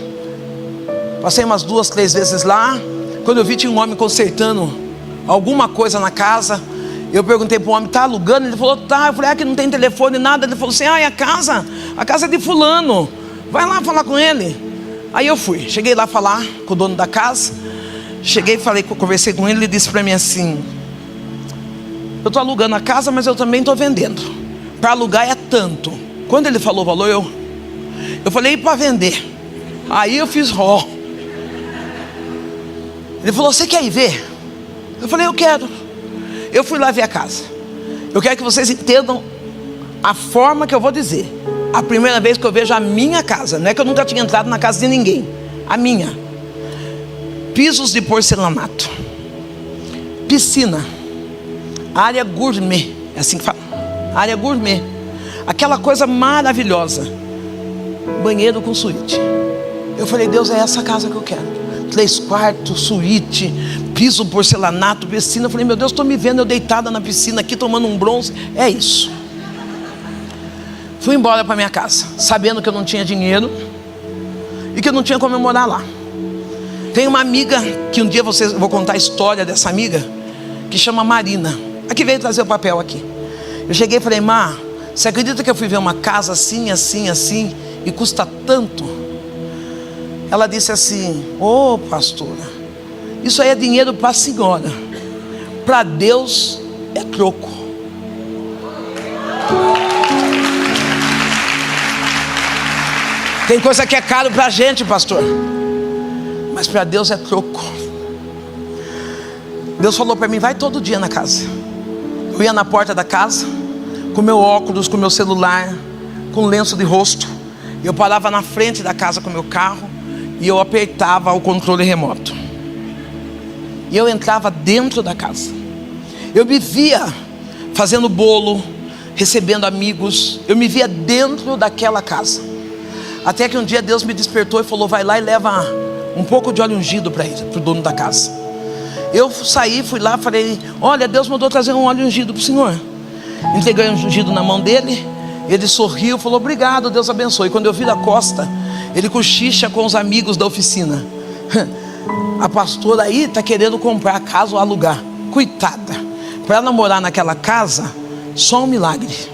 Passei umas 2, 3 vezes lá. Quando eu vi, tinha um homem consertando alguma coisa na casa. Eu perguntei para o homem: está alugando? Ele falou: tá. Eu falei: ah, que não tem telefone, nada. Ele falou assim: ah, é a casa é de fulano, vai lá falar com ele. Aí eu fui, cheguei lá falar com o dono da casa. Cheguei, conversei com ele. Ele disse para mim assim: eu estou alugando a casa, mas eu também estou vendendo. Para alugar é tanto. Quando ele falou o valor, eu falei: e para vender? Aí eu fiz Ele falou: você quer ir ver? Eu falei: eu quero. Eu fui lá ver a casa. Eu quero que vocês entendam a forma que eu vou dizer, a primeira vez que eu vejo a minha casa, não é que eu nunca tinha entrado na casa de ninguém, a minha, pisos de porcelanato, piscina, área gourmet, é assim que fala, área gourmet, aquela coisa maravilhosa, banheiro com suíte. Eu falei, Deus, é essa casa que eu quero. 3 quartos, suíte, piso porcelanato, piscina. Eu falei, meu Deus, estou me vendo eu deitada na piscina aqui tomando um bronze. É isso. Fui embora para minha casa, sabendo que eu não tinha dinheiro e que eu não tinha como eu morar lá. Tem uma amiga, que um dia vou contar a história dessa amiga, que chama Marina. Aqui veio trazer o papel aqui. Eu cheguei e falei, Má, você acredita que eu fui ver uma casa assim, assim, assim, e custa tanto? Ela disse assim, ô pastora, isso aí é dinheiro para a senhora, para Deus é troco. Tem coisa que é caro para a gente, pastor, mas para Deus é troco. Deus falou para mim, vai todo dia na casa. Eu ia na porta da casa, com meu óculos, com meu celular, com lenço de rosto. Eu parava na frente da casa com meu carro e eu apertava o controle remoto. E eu entrava dentro da casa. Eu me via fazendo bolo, recebendo amigos. Eu me via dentro daquela casa. Até que um dia Deus me despertou e falou, vai lá e leva um pouco de óleo ungido para ele, para o dono da casa. Eu saí, fui lá, falei, olha, Deus mandou trazer um óleo ungido para o senhor. Entreguei o ungido na mão dele. Ele sorriu, falou, obrigado, Deus abençoe. Quando eu vi da costa, ele cochicha com os amigos da oficina. A pastora aí está querendo comprar a casa ou alugar. Coitada, para ela morar naquela casa, só um milagre.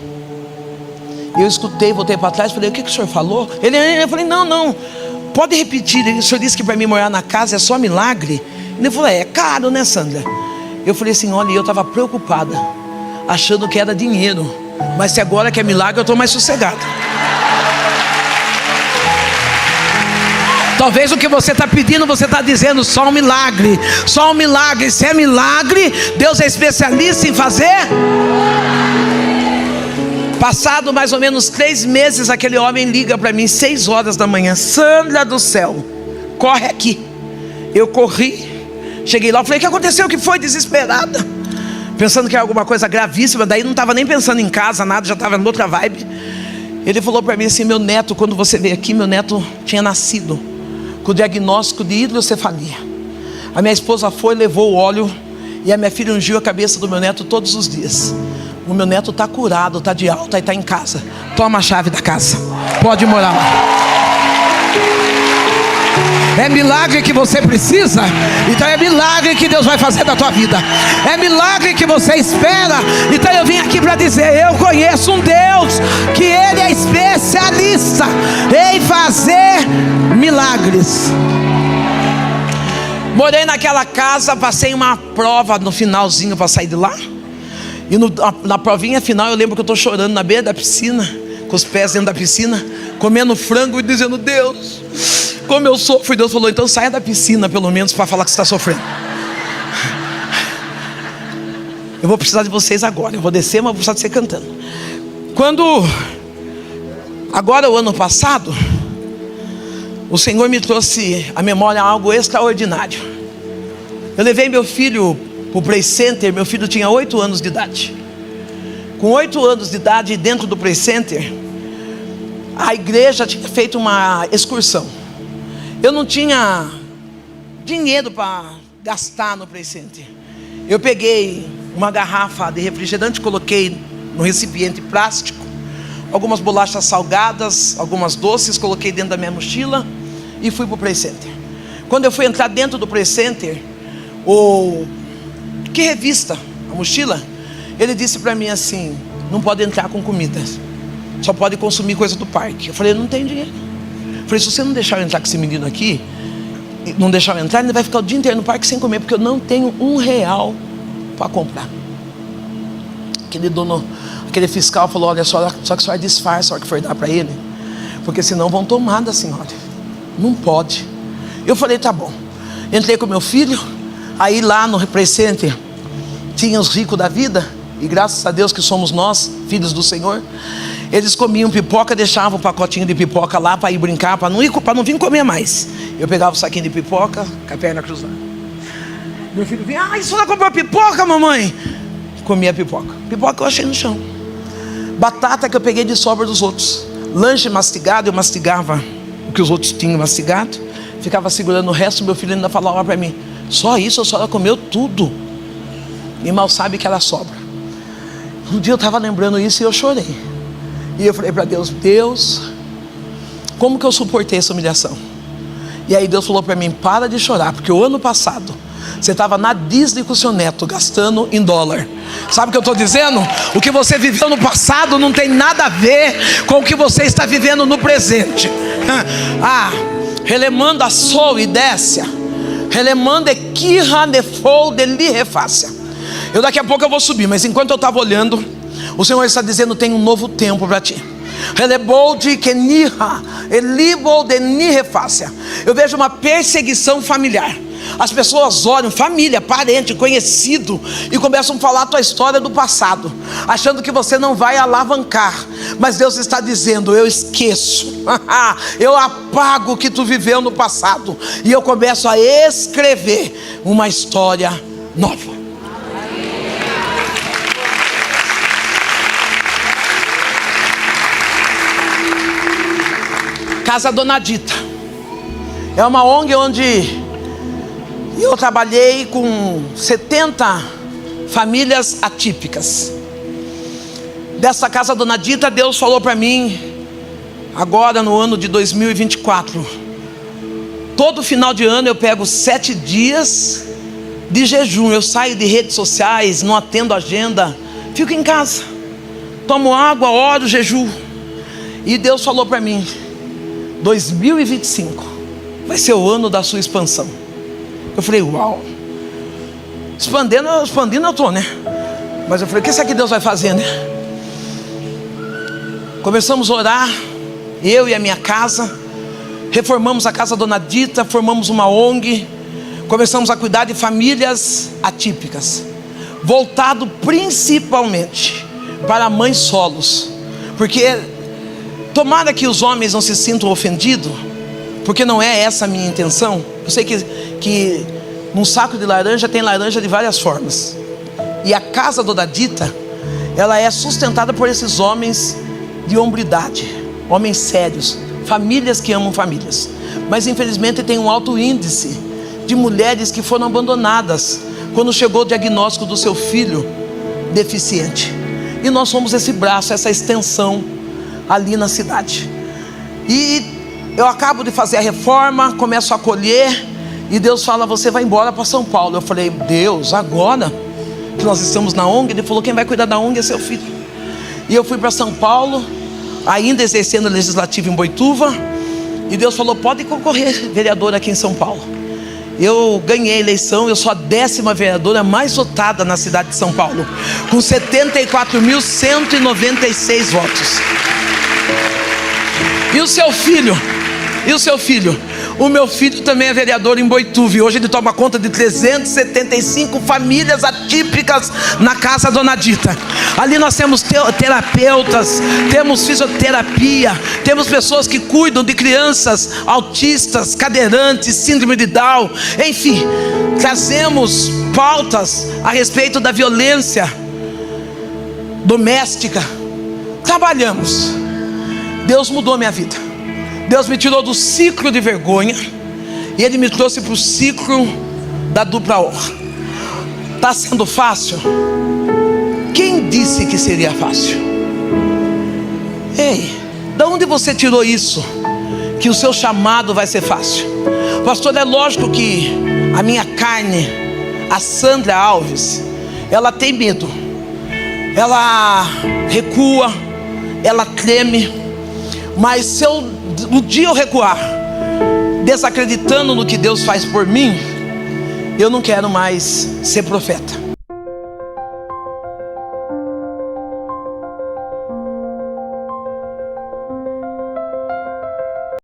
Eu escutei, voltei para trás, falei, o que o senhor falou? Eu falei, não, pode repetir. O senhor disse que para mim morar na casa é só milagre? Ele falou, é caro, né, Sandra? Eu falei assim, olha, eu estava preocupada, achando que era dinheiro, mas se agora que é milagre, eu estou mais sossegado. Talvez o que você está pedindo, você está dizendo, só um milagre, só um milagre. Se é milagre, Deus é especialista em fazer. Passado mais ou menos 3 meses, aquele homem liga para mim, 6 horas da manhã, Sandra do céu, corre aqui. Eu corri, cheguei lá, falei, o que aconteceu? O que foi? Desesperada, pensando que era alguma coisa gravíssima. Daí não estava nem pensando em casa, nada, já estava em outra vibe. Ele falou para mim assim, meu neto, quando você veio aqui, meu neto tinha nascido com o diagnóstico de hidrocefalia. A minha esposa foi, levou o óleo, e a minha filha ungiu a cabeça do meu neto todos os dias. O meu neto está curado, está de alta e está em casa. Toma a chave da casa, pode morar lá. É milagre que você precisa? Então é milagre que Deus vai fazer da tua vida. É milagre que você espera. Então eu vim aqui para dizer, eu conheço um Deus que Ele é especialista em fazer milagres. Morei naquela casa, passei uma prova no finalzinho para sair de lá. E na provinha final eu lembro que eu estou chorando na beira da piscina, com os pés dentro da piscina, comendo frango e dizendo, Deus, como eu sofro. E Deus falou, então saia da piscina pelo menos para falar que você está sofrendo. Eu vou precisar de vocês agora. Eu vou descer, mas vou precisar de você cantando. Agora o ano passado, o Senhor me trouxe à memória algo extraordinário. Eu levei meu filho para o Play Center. Meu filho tinha 8 anos de idade. Com 8 anos de idade, dentro do Play Center, a igreja tinha feito uma excursão. Eu não tinha dinheiro para gastar no Play Center. Eu peguei uma garrafa de refrigerante, coloquei no recipiente plástico, algumas bolachas salgadas, algumas doces, coloquei dentro da minha mochila e fui para o Play Center. Quando eu fui entrar dentro do Play Center, que revista? A mochila? Ele disse para mim assim, não pode entrar com comida, só pode consumir coisa do parque. Eu falei, não tenho dinheiro. Eu falei, se você não deixar eu entrar com esse menino aqui, não deixar eu entrar, ele vai ficar o dia inteiro no parque sem comer, porque eu não tenho R$1 para comprar. Aquele fiscal falou, olha, só que a senhora disfarça a hora que for dar para ele, porque senão vão tomar da senhora. Não pode. Eu falei, tá bom. Entrei com meu filho. Aí lá no Play Center tinha os ricos da vida, e graças a Deus que somos nós, filhos do Senhor, eles comiam pipoca, deixavam o pacotinho de pipoca lá para ir brincar, para não vir comer mais. Eu pegava o saquinho de pipoca, com a perna cruzada. Meu filho vinha, isso não comprou pipoca, mamãe? Comia pipoca. Pipoca eu achei no chão. Batata que eu peguei de sobra dos outros. Lanche mastigado, eu mastigava o que os outros tinham mastigado. Ficava segurando o resto, meu filho ainda falava para mim, só isso, a senhora comeu tudo. E mal sabe que ela sobra. Um dia eu estava lembrando isso e eu chorei. E eu falei para Deus, Deus, como que eu suportei essa humilhação? E aí Deus falou para mim, para de chorar, porque o ano passado você estava na Disney com o seu neto, gastando em dólar. Sabe o que eu estou dizendo? O que você viveu no passado não tem nada a ver com o que você está vivendo no presente. Relemando a sol e décia, relemando equirra nefou de li refácia. Eu daqui a pouco eu vou subir, mas enquanto eu estava olhando, o Senhor está dizendo, tem um novo tempo para ti. Relebou de kenirra, elibou de ni refácia. Eu vejo uma perseguição familiar. As pessoas olham, família, parente, conhecido, e começam a falar a tua história do passado, achando que você não vai alavancar. Mas Deus está dizendo, eu esqueço, eu apago o que tu viveu no passado, e eu começo a escrever uma história nova. Casa Dona Dita é uma ONG onde eu trabalhei com 70 famílias atípicas. Dessa Casa Dona Dita, Deus falou para mim, agora no ano de 2024, todo final de ano eu pego 7 dias de jejum. Eu saio de redes sociais, não atendo agenda, fico em casa, tomo água, oro, jejuo. E Deus falou para mim, 2025 vai ser o ano da sua expansão. Eu falei, uau, expandindo eu estou, né? Mas eu falei, o que isso aqui Deus vai fazer, né? Começamos a orar, eu e a minha casa, reformamos a Casa Dona Dita, formamos uma ONG, começamos a cuidar de famílias atípicas, voltado principalmente para mães solos, porque tomara que os homens não se sintam ofendidos, porque não é essa a minha intenção. Eu sei que num saco de laranja tem laranja de várias formas, e a Casa Dona Dita, ela é sustentada por esses homens de hombridade, homens sérios, famílias que amam famílias. Mas infelizmente tem um alto índice de mulheres que foram abandonadas quando chegou o diagnóstico do seu filho deficiente. E nós somos esse braço, essa extensão ali na cidade. E eu acabo de fazer a reforma, começo a acolher, e Deus fala, você vai embora para São Paulo. Eu falei, Deus, agora que nós estamos na ONG? Ele falou, quem vai cuidar da ONG é seu filho. E eu fui para São Paulo, ainda exercendo o legislativo em Boituva, e Deus falou, pode concorrer vereador aqui em São Paulo. Eu ganhei a eleição, eu sou a 10ª vereadora mais votada na cidade de São Paulo, com 74.196 votos. E o seu filho? O meu filho também é vereador em Boituva, e hoje ele toma conta de 375 famílias atípicas na Casa Dona Dita. Ali nós temos terapeutas, temos fisioterapia, temos pessoas que cuidam de crianças autistas, cadeirantes, síndrome de Down, enfim, trazemos pautas a respeito da violência doméstica. Trabalhamos. Deus mudou a minha vida. Deus me tirou do ciclo de vergonha e Ele me trouxe para o ciclo da dupla honra. Está sendo fácil? Quem disse que seria fácil? Ei, de onde você tirou isso? Que o seu chamado vai ser fácil? Pastor, é lógico que a minha carne, a Sandra Alves, ela tem medo, ela recua, ela treme. Mas se um dia eu recuar, desacreditando no que Deus faz por mim, eu não quero mais ser profeta.